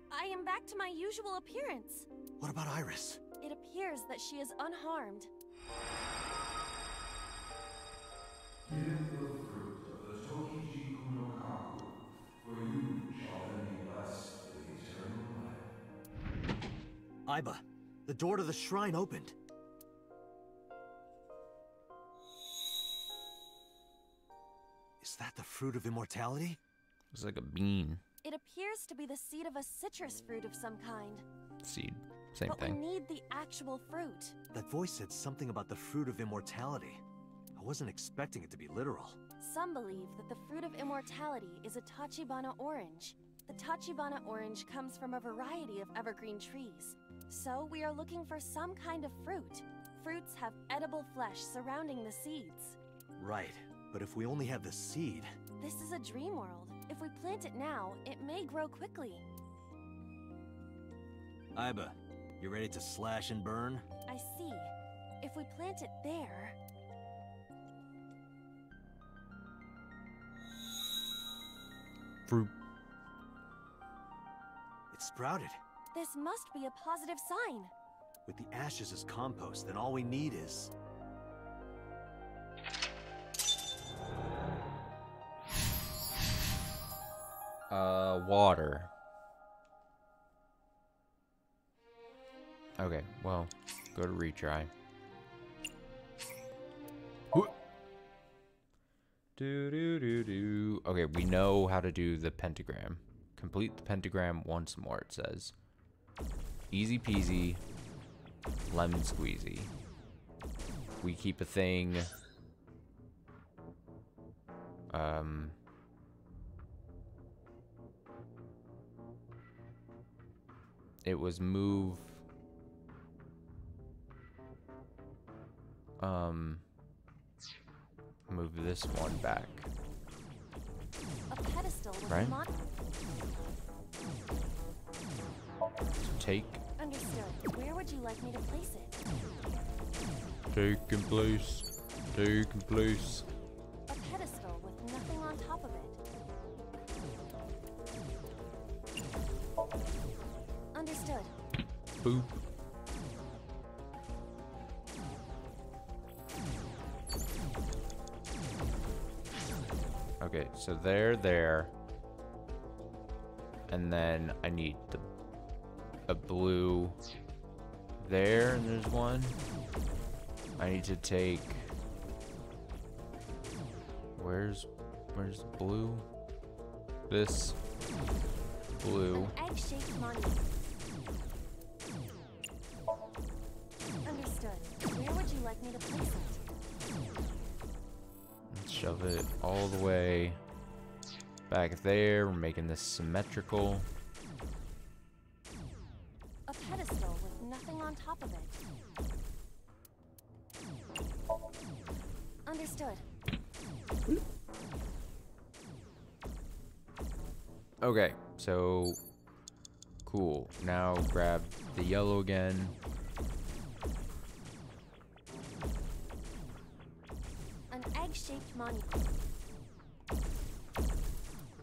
I am back to my usual appearance. What about Iris? It appears that she is unharmed. Give the fruit of the Tokiji Kuno Kaku, for you shall then be blessed with eternal life. Aiba, the door to the shrine opened. Is that the fruit of immortality? It's like a bean. It appears to be the seed of a citrus fruit of some kind. Seed. Same But thing. we need the actual fruit. That voice said something about the fruit of immortality. I wasn't expecting it to be literal. Some believe that the fruit of immortality is a Tachibana orange. The Tachibana orange comes from a variety of evergreen trees. So we are looking for some kind of fruit. Fruits have edible flesh surrounding the seeds. Right, but if we only have the seed... This is a dream world. If we plant it now, it may grow quickly. Aiba, you ready to slash and burn? I see. If we plant it there... Fruit. It sprouted. This must be a positive sign. With the ashes as compost, then all we need is... Water. Okay, well, go to retry. Do. Okay, we know how to do the pentagram. Complete the pentagram once more, it says. Easy peasy, lemon squeezy. We keep a thing. It was move. Move this one back. A pedestal with Right? Take. Understood. Where would you like me to place it? Taking place. Taking place. A pedestal with nothing on top of it. Understood. Boop. Okay, so there. And then I need a blue there, and there's one. I need to take... Where's blue? This blue. An egg-shaped monument. Understood. Where would you like me to place it? Let's shove it all the way back there. We're making this symmetrical. A pedestal with nothing on top of it. Understood. Okay, so cool. Now grab the yellow again. An egg-shaped monument.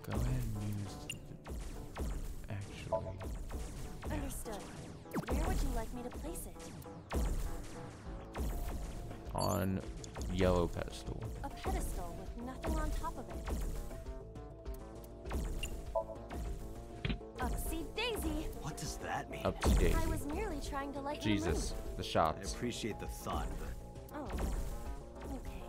Go ahead and use actually. Understood. Where would you like me to place it? On yellow pedestal. A pedestal with nothing on top of it. at me. Up to date. I was merely trying to lighten Jesus, the I shots. appreciate the thought, but the mood. Oh, okay.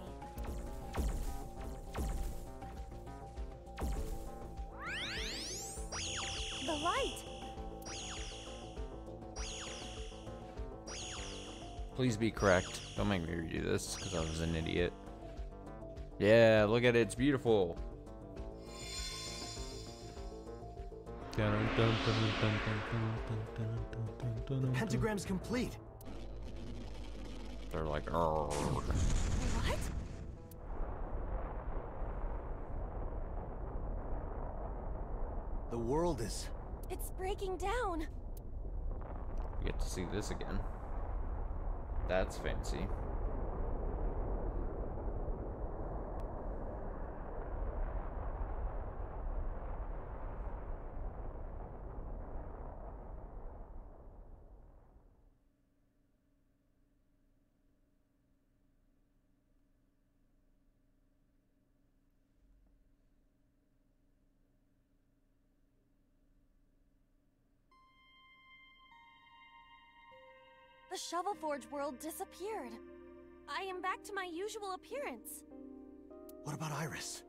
The light! Please be correct. Don't make me redo this because I was an idiot. Yeah, look at it. It's beautiful. the pentagram's complete. They're like, oh. What? The world is... It's breaking down. We get to see this again. That's fancy. The Shovel Forge world disappeared. I am back to my usual appearance. What about Iris?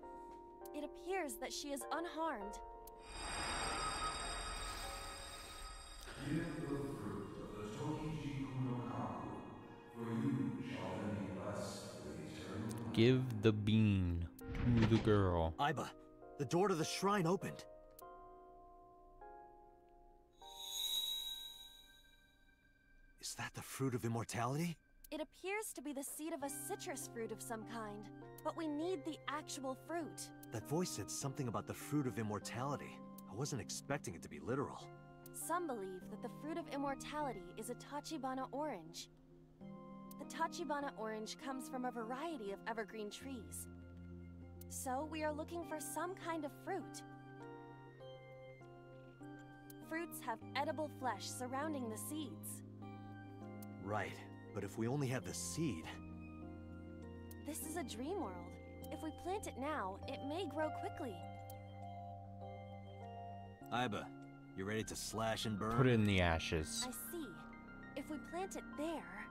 It appears that she is unharmed. Give the fruit of the Tokiji Kuno Kaku, for you shall then be blessed with eternal. Give the bean to the girl. Aiba, the door to the shrine opened. Is that the fruit of immortality? It appears to be the seed of a citrus fruit of some kind, but we need the actual fruit. That voice said something about the fruit of immortality. I wasn't expecting it to be literal. Some believe that the fruit of immortality is a Tachibana orange. The Tachibana orange comes from a variety of evergreen trees. So we are looking for some kind of fruit. Fruits have edible flesh surrounding the seeds. Right, but if we only have the seed... This is a dream world. If we plant it now, it may grow quickly. Aiba, you ready to slash and burn? Put it in the ashes. I see. If we plant it there...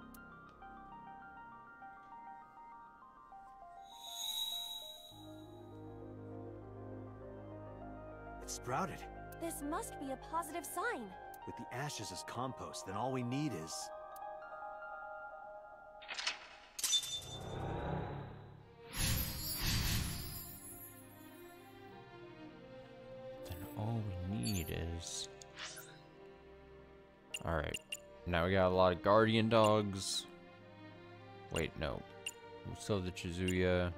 It sprouted. This must be a positive sign. With the ashes as compost, then all we need is... Then all we need is... Alright. Now we got a lot of guardian dogs. Wait, no. We still have the Chizuya.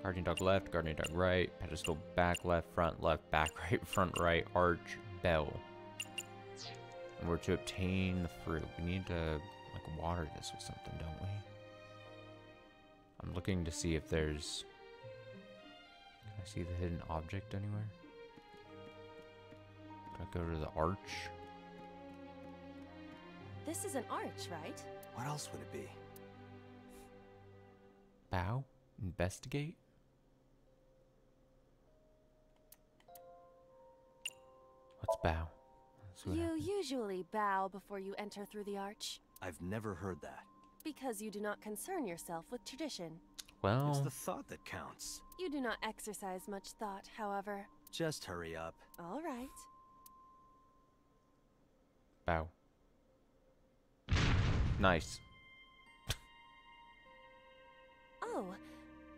Guardian dog left, guardian dog right. Pedestal back left, back right, front right, arch, bell. And we're to obtain the fruit. We need to, like, water this with something, don't we? I'm looking to see if there's... Can I see the hidden object anywhere? Can I go to the arch? This is an arch, right? What else would it be? Bow? Investigate? Let's bow. Let's see what You happens. usually bow before you enter through the arch, I've never heard that. because you do not concern yourself with tradition. Well, It's the thought that counts. You do not exercise much thought, however. Just hurry up. All right. bow. Nice. Oh,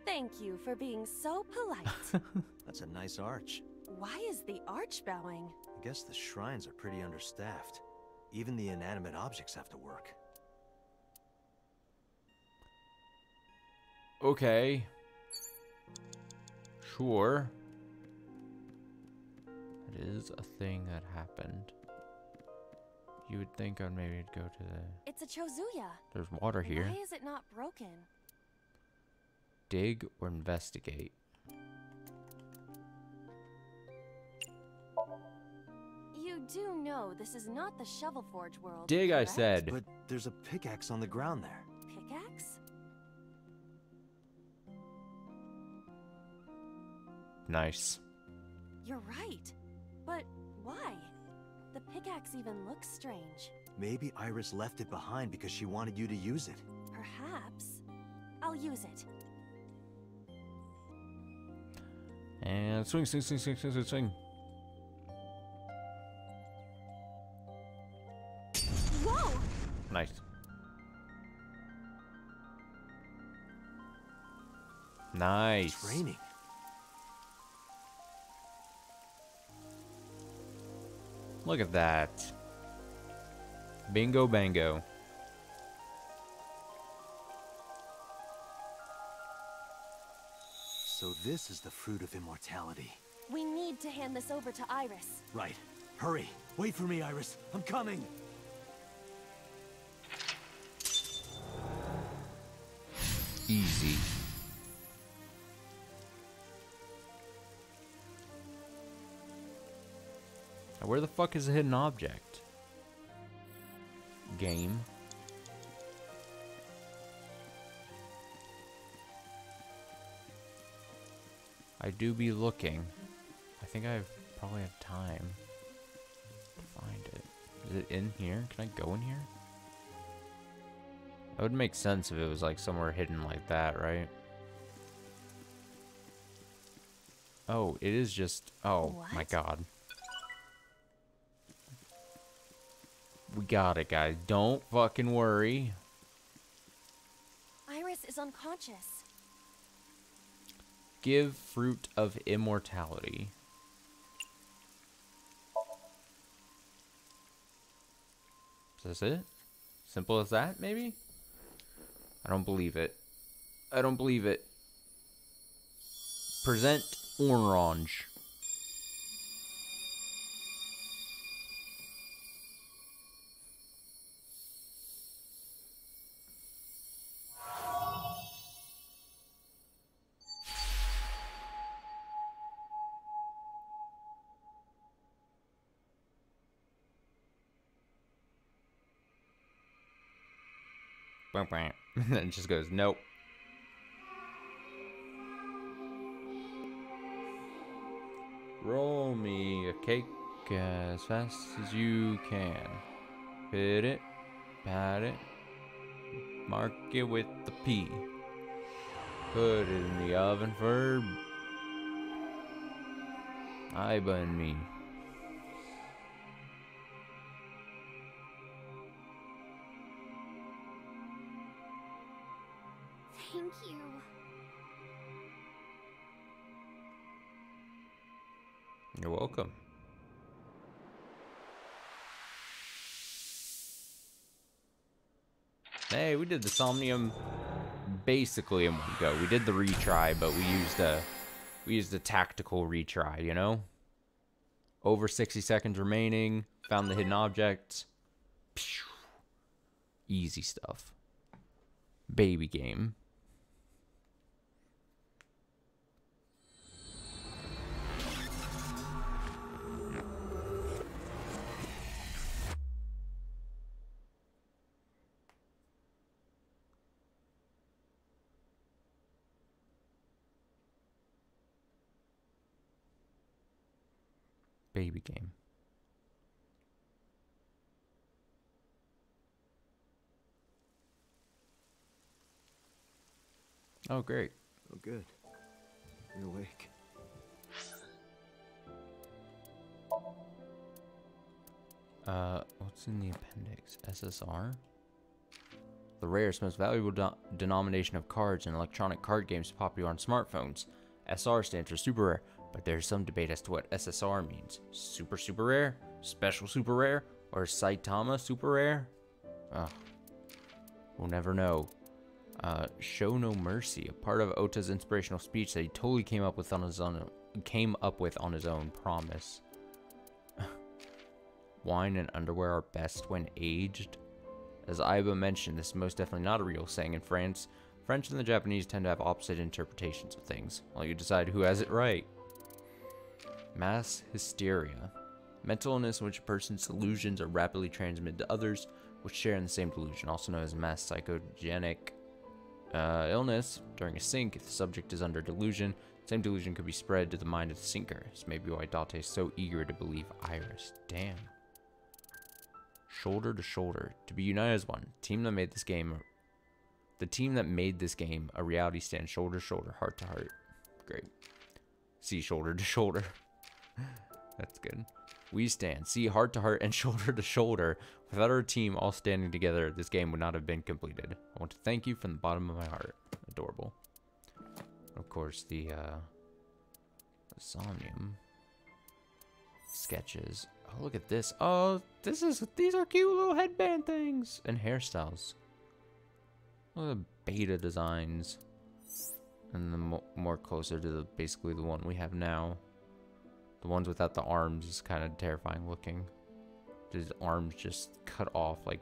thank you for being so polite. That's a nice arch. Why is the arch bowing? I guess the shrines are pretty understaffed. Even the inanimate objects have to work. Okay. Sure. It is a thing that happened. You would think I'd maybe go to the... It's a Chozuya. There's water here. Why is it not broken? Dig or investigate. You do know this is not the Shovel Forge world. Dig, I correct? said. But there's a pickaxe on the ground there. Pickaxe? Nice. You're right. But why? The pickaxe even looks strange. Maybe Iris left it behind because she wanted you to use it. Perhaps. I'll use it. And swing, swing, swing, swing, swing, swing, swing. Whoa! Nice. Nice. It's raining. Look at that. Bingo bango. So this is the fruit of immortality. We need to hand this over to Iris. Right. Hurry. Wait for me, Iris. I'm coming. Easy. Now, where the fuck is the hidden object? Game. I do be looking. I think I probably have time to find it. Is it in here? Can I go in here? That would make sense if it was like somewhere hidden like that, right? Oh, it is just... Oh, my God. We got it, guys. Don't fucking worry. Iris is unconscious. Give fruit of immortality. Is this it? Simple as that, maybe? I don't believe it. I don't believe it. Present orange. And then it just goes, nope. Roll me a cake as fast as you can. Hit it, pat it, mark it with the P. Put it in the oven for Iba and me. Thank you. You're welcome. Hey, we did the Somnium basically in one go. We did the retry, but we used a tactical retry, you know? Over 60 seconds remaining. Found the hidden objects. Easy stuff. Baby game. Baby game. Oh, great. Oh, good. You're awake. What's in the appendix? SSR? The rarest, most valuable denomination of cards in electronic card games popular on smartphones. SR stands for super rare, but there's some debate as to what SSR means. Super, super rare? Special super rare? Or Saitama super rare? Ugh. We'll never know. Show no mercy, a part of Ota's inspirational speech that he totally came up with on his own. Promise. Wine and underwear are best when aged. As Iba mentioned, this is most definitely not a real saying in France. French and the Japanese tend to have opposite interpretations of things. While you decide who has it right. Mass hysteria. Mental illness in which a person's delusions are rapidly transmitted to others which share in the same delusion, also known as mass psychogenic illness. During a sink, if the subject is under delusion, the same delusion could be spread to the mind of the sinker. This may be why Date is so eager to believe Iris. Damn. shoulder to shoulder, to be united as one. Team that made this game, the team that made this game a reality stands shoulder to shoulder, heart to heart. Great. See shoulder to shoulder. That's good. We stand, see heart to heart and shoulder to shoulder. Without our team all standing together, this game would not have been completed. I want to thank you from the bottom of my heart. Adorable. Of course, the Somnium sketches. Oh, look at this. Oh, these are cute little headband things and hairstyles. Look at the beta designs. And the more closer to basically the one we have now. The ones without the arms is kind of terrifying looking. His arms just cut off like.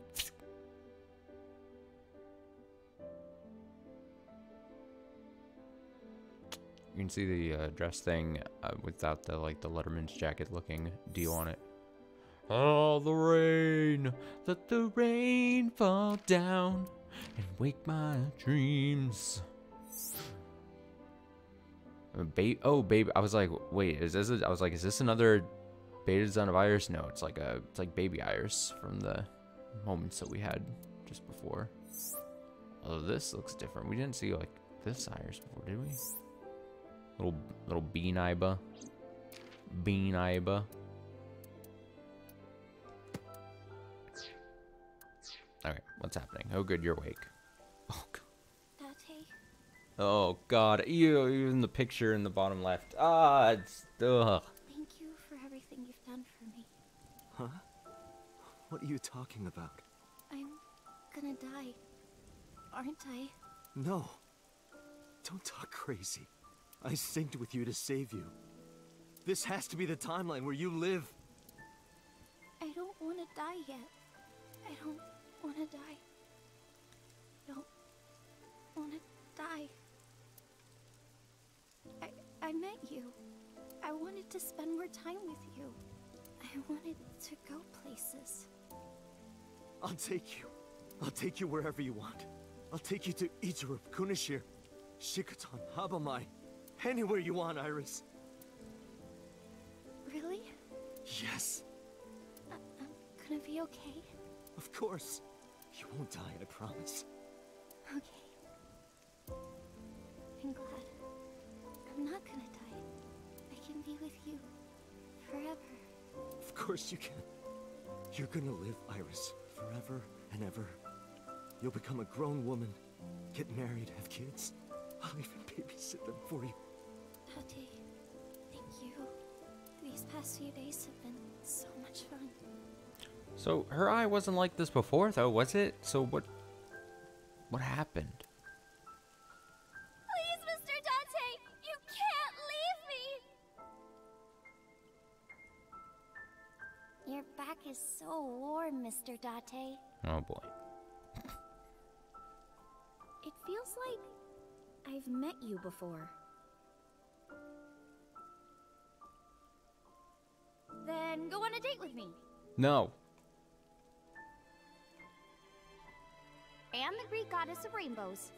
You can see the dress thing without the the Letterman's jacket looking deal on it. Oh, the rain, let the rain fall down and wake my dreams. Oh, baby, I was like, wait, is this? I was like, is this another beta design of Iris? No, it's like baby Iris from the moments that we had just before. Although this looks different. We didn't see like this Iris before, did we? Little bean Iba. Bean Iba. Alright, what's happening? Oh good, you're awake. Oh god. Oh god, even the picture in the bottom left. Ah, it's ugh. Thank you for everything you've done for me. Huh? What are you talking about? I'm gonna die, aren't I? No. Don't talk crazy. I synced with you to save you. This has to be the timeline where you live. I don't want to die yet. I don't want to die. Don't want to die. I met you. I wanted to spend more time with you. I wanted to go places. I'll take you. I'll take you wherever you want. I'll take you to Ichirup, Kunashir, Shikotan, Habamai. Anywhere you want, Iris. Really? Yes. I'm gonna be okay? Of course. You won't die, I promise. Okay. I'm glad. I'm not gonna die. I can be with you forever. Of course you can. You're gonna live, Iris, forever and ever. You'll become a grown woman, get married, have kids. I'll even babysit them for you. Tate, thank you. These past few days have been so much fun. So her eye wasn't like this before, though, was it? So what happened? Please, Mr. Tate, you can't leave me. Your back is so warm, Mr. Date. Oh boy. It feels like I've met you before. Then go on a date with me. No. And the Greek goddess of rainbows.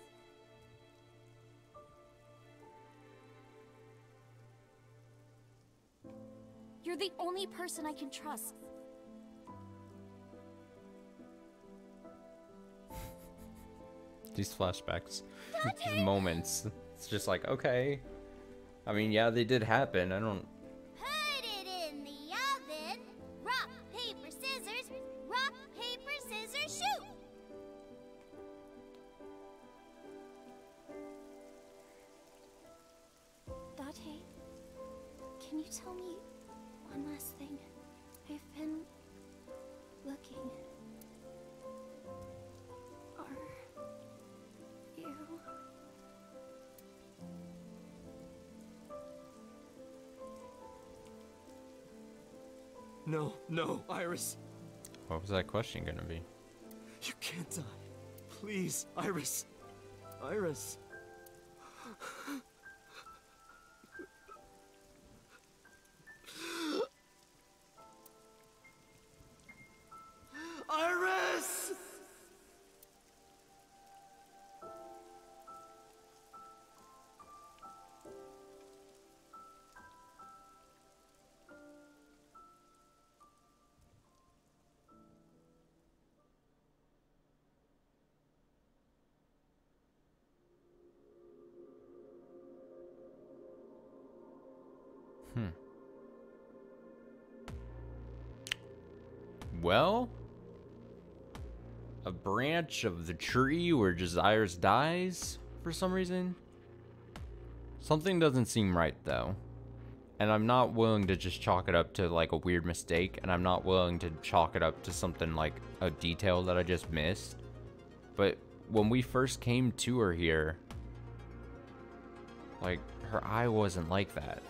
You're the only person I can trust. These flashbacks, these moments. It's just like, okay. I mean, yeah, they did happen. I don't. Put it in the oven. Rock, paper, scissors. Rock, paper, scissors, shoot. Date, can you tell me one last thing? I've been looking. Are you? No, no, Iris. What was that question gonna be? You can't die. Please, Iris. Iris. Iris! Well, a branch of the tree where Iris dies for some reason. Something doesn't seem right though. And I'm not willing to just chalk it up to like a weird mistake, and I'm not willing to chalk it up to something like a detail that I just missed. But when we first came to her here, like, her eye wasn't like that.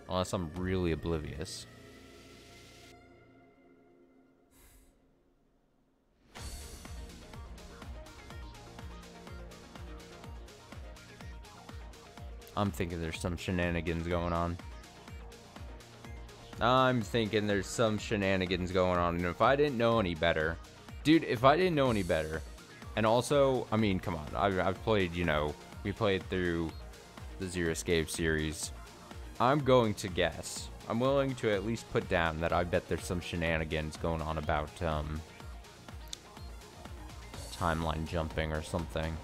Unless I'm really oblivious. I'm thinking there's some shenanigans going on. I'm thinking there's some shenanigans going on. And if I didn't know any better... Dude, if I didn't know any better... And also, I mean, come on. I've played, you know... We played through the Zero Escape series. I'm going to guess. I'm willing to at least put down that I bet there's some shenanigans going on about, timeline jumping or something.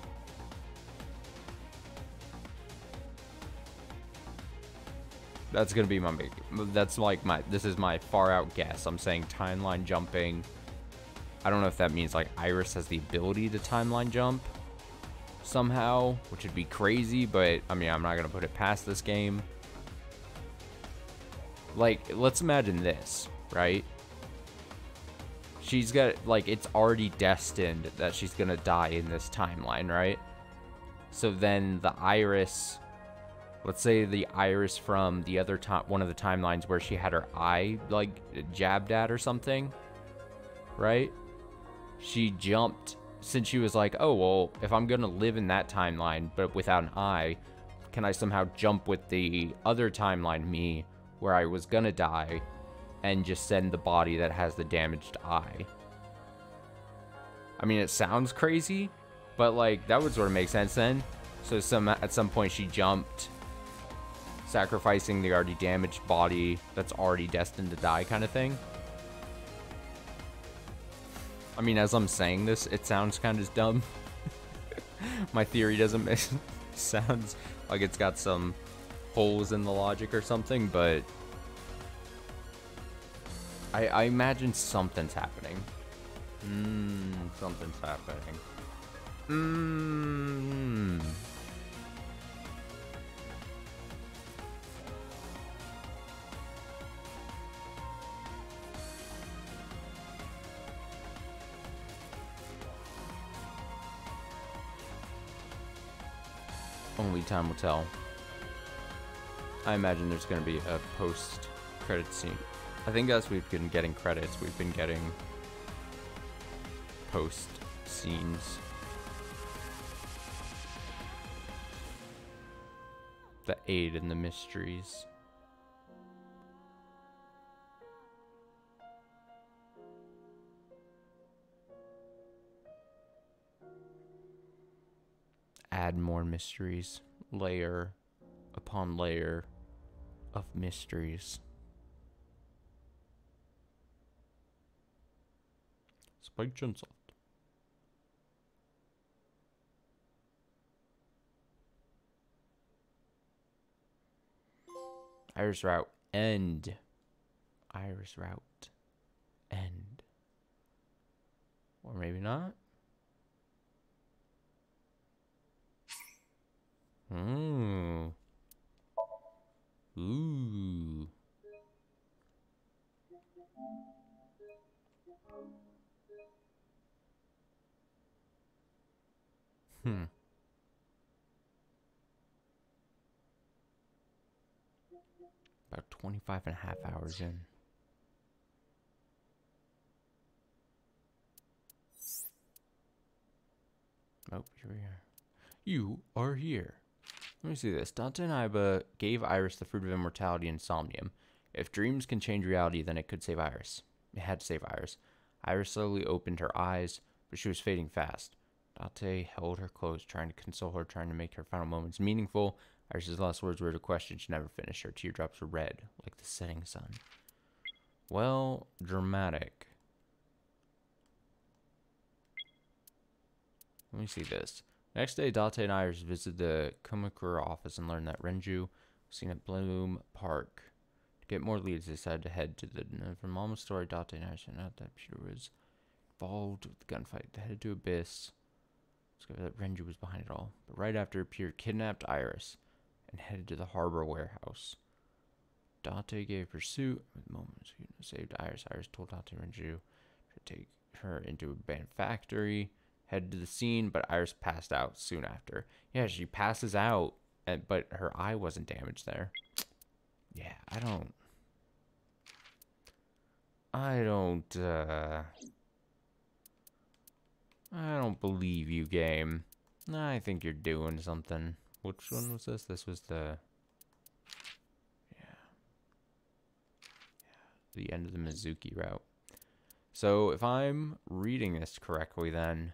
That's gonna be my big... That's like my... This is my far out guess. I'm saying timeline jumping. I don't know if that means, like, Iris has the ability to timeline jump somehow, which would be crazy, but I mean, I'm not gonna put it past this game. Like, let's imagine this, right? She's got, like, it's already destined that she's gonna die in this timeline, right? So then the Iris, let's say the Iris from the other time, one of the timelines where she had her eye, like, jabbed at or something, right? She jumped. Since she was like, oh, well, if I'm going to live in that timeline, but without an eye, can I somehow jump with the other timeline, me, where I was going to die, and just send the body that has the damaged eye? I mean, it sounds crazy, but, like, that would sort of make sense then. So at some point she jumped, sacrificing the already damaged body that's already destined to die kind of thing. I mean, as I'm saying this, it sounds kind of dumb. My theory doesn't make sounds like it's got some holes in the logic or something, but I imagine something's happening. Something's happening. Only time will tell. I imagine there's going to be a post-credit scene. I think as we've been getting credits, we've been getting post scenes that aid in the mysteries. Add more mysteries, layer upon layer of mysteries. Spike Chunsoft. Iris route end. Iris route end. Or maybe not. Ooh. About 25 and a half hours in. Oh, here we are. You are here. Let me see this. Dante and Iba gave Iris the fruit of immortality in Somnium. If dreams can change reality, then it could save Iris. It had to save Iris. Iris slowly opened her eyes, but she was fading fast. Dante held her close, trying to console her, trying to make her final moments meaningful. Iris's last words were a question she never finished. Her teardrops were red, like the setting sun. Well, dramatic. Let me see this. Next day, Date and Iris visited the Kumakura office and learned that Renju Seen at Bloom Park. To get more leads, they decided to head to the from Mama's story. Date and Iris found out that Peter was involved with the gunfight. They headed to Abyss. Discovered that Renju was behind it all. But right after, Peter kidnapped Iris and headed to the harbor warehouse. Date gave pursuit with moments. Saved Iris. Iris told Date Renju to take her into a abandoned factory. Headed to the scene, but Iris passed out soon after. Yeah, she passes out, but her eye wasn't damaged there. Yeah, I don't believe you, game. I think you're doing something. Which one was this? This was the... the end of the Mizuki route. So if I'm reading this correctly, then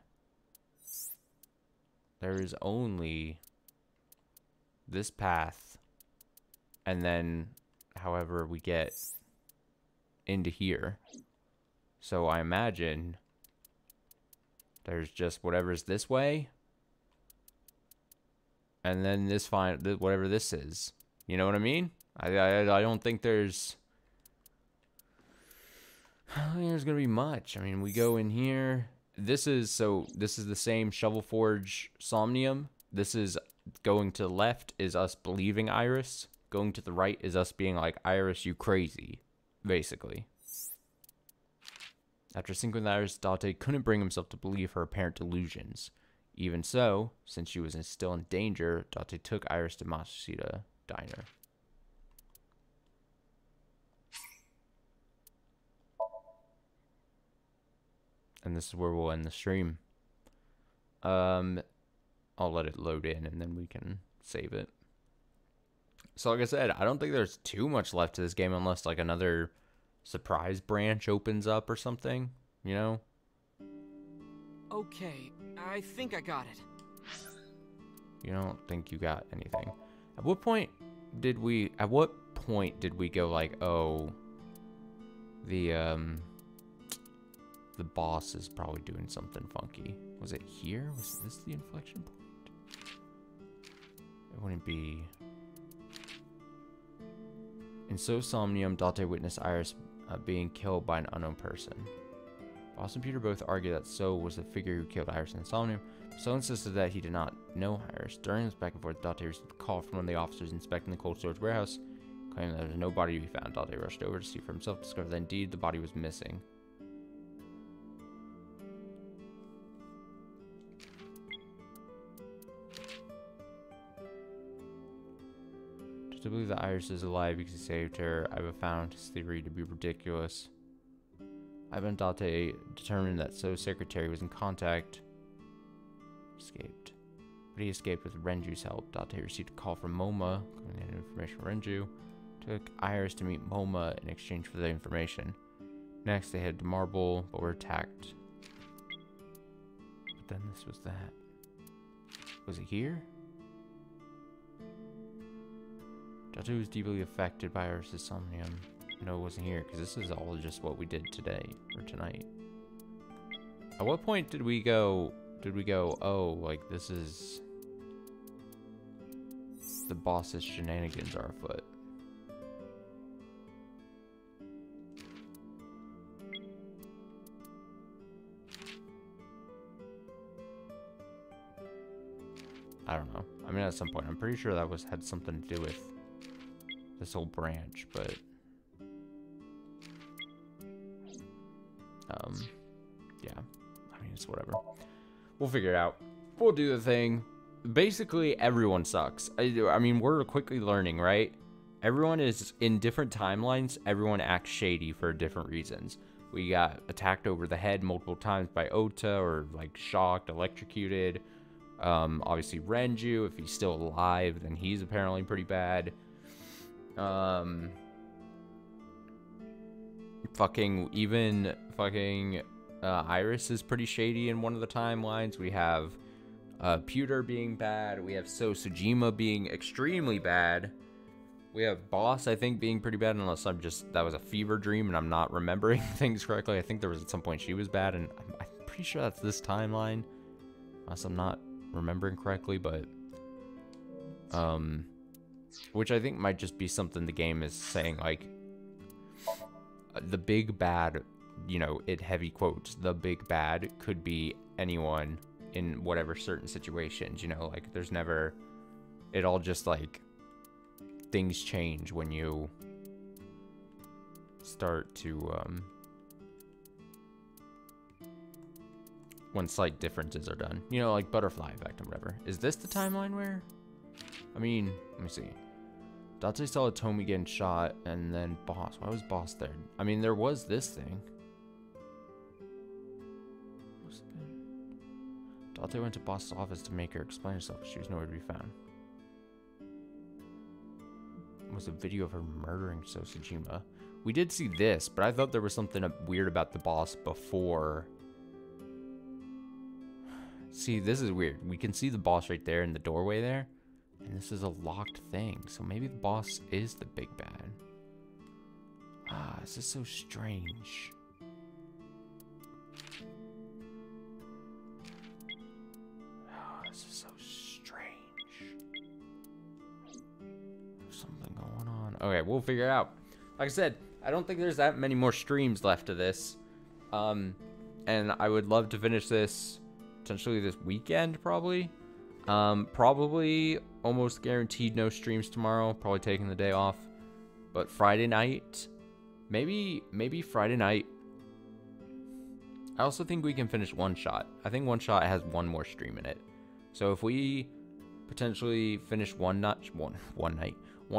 there is only this path, and then however we get into here. So I imagine there's just whatever's this way, and then this whatever this is. You know what I mean? I don't think there's... I don't think there's gonna be much. I mean, we go in here. This is the same Shovel Forge Somnium. This is going to the left is us believing Iris. Going to the right is us being like, Iris, you crazy, basically. After syncing with Iris, Date couldn't bring himself to believe her apparent delusions. Even so, since she was still in danger, Date took Iris to Matsushita Diner. And this is where we'll end the stream. I'll let it load in and then we can save it. So like I said, I don't think there's too much left to this game unless like another surprise branch opens up or something, you know? Okay, I think I got it. You don't think you got anything. At what point did we go like, oh, the boss is probably doing something funky. Was it here? Was this the inflection point? It wouldn't be. In Somnium, Date witnessed Iris being killed by an unknown person. Boss and Peter both argue that So was the figure who killed Iris in Somnium. So insisted that he did not know Iris. During this back and forth, Date received a call from one of the officers inspecting the cold storage warehouse, claiming that there was no body to be found. Date rushed over to see for himself, discovered that indeed the body was missing. To believe that Iris is alive because he saved her, I have found his theory to be ridiculous. Ivan and Date determined that So's secretary was in contact. Escaped. But he escaped with Renju's help. Date received a call from Moma, claiming they had information from Renju. Took Iris to meet Moma in exchange for the information. Next, they headed to Marble, but were attacked. But then this was that. Was it here? Date was deeply affected by Iris' Somnium. No, it wasn't here, because this is all just what we did today, or tonight. At what point did we go, oh, like, this is... the boss's shenanigans are afoot. I don't know. I mean, at some point, I'm pretty sure that had something to do with this whole branch, but yeah, I mean, it's whatever. We'll figure it out. We'll do the thing. Basically, everyone sucks. I mean, we're quickly learning, right? Everyone is in different timelines. Everyone acts shady for different reasons. We got attacked over the head multiple times by Ota, or like shocked, electrocuted. Obviously Renju, if he's still alive, then he's apparently pretty bad. Iris is pretty shady in one of the timelines. We have Pewter being bad. We have Tsujima being extremely bad. We have Boss, I think, being pretty bad, unless that was a fever dream and I'm not remembering things correctly. I think there was at some point she was bad, and I'm pretty sure that's this timeline, unless I'm not remembering correctly, but Which I think might just be something the game is saying, like, the big bad, you know, it heavy quotes, the big bad could be anyone in whatever certain situations, you know, like, there's never, it all just, like, things change when you start to, when slight differences are done. You know, like butterfly effect and whatever. Is this the timeline where, I mean, let me see. Date saw Tomy getting shot, and then Boss. Why was Boss there? I mean, there was this thing. Date went to Boss's office to make her explain herself, but she was nowhere to be found. It was a video of her murdering Sosajima. We did see this, but I thought there was something weird about the Boss before. See, this is weird. We can see the Boss right there in the doorway there. And this is a locked thing. So maybe the Boss is the big bad. Ah, this is so strange. Oh, this is so strange. There's something going on. Okay, we'll figure it out. Like I said, I don't think there's that many more streams left of this. And I would love to finish this potentially this weekend, probably. Probably almost guaranteed no streams tomorrow. Probably taking the day off. But Friday night, maybe Friday night. I also think we can finish One Shot. I think One Shot has one more stream in it. So if we potentially finish One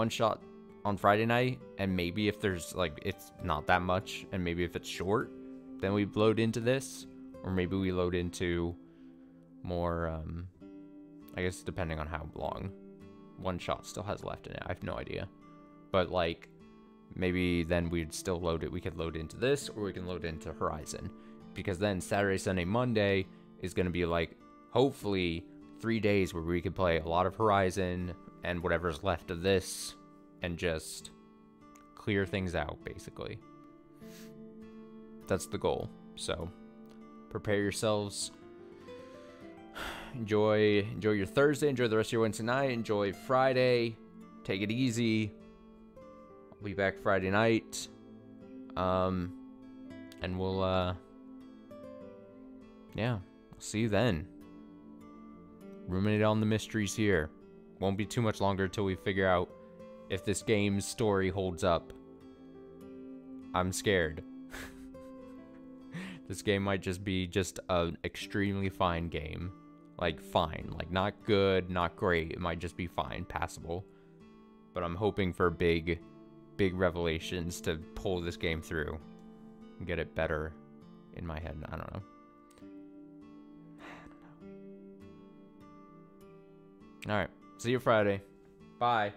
Shot on Friday night, and maybe if there's like it's not that much, and maybe if it's short, then we load into this, or maybe we load into more, I guess depending on how long One Shot still has left in it. I have no idea. But like, maybe then we'd still load it. We could load into this, or we can load into Horizon. Because then Saturday, Sunday, Monday is going to be like, hopefully, 3 days where we can play a lot of Horizon and whatever's left of this and just clear things out, basically. That's the goal. So, prepare yourselves. Enjoy your Thursday. Enjoy the rest of your Wednesday night. Enjoy Friday. Take it easy. I'll be back Friday night. And we'll, yeah, I'll see you then. Ruminate on the mysteries here. Won't be too much longer until we figure out if this game's story holds up. I'm scared. This game might just be just an extremely fine game. Like, fine. Like, not good, not great. It might just be fine, passable. But I'm hoping for big revelations to pull this game through and get it better in my head. I don't know. Alright. See you Friday. Bye.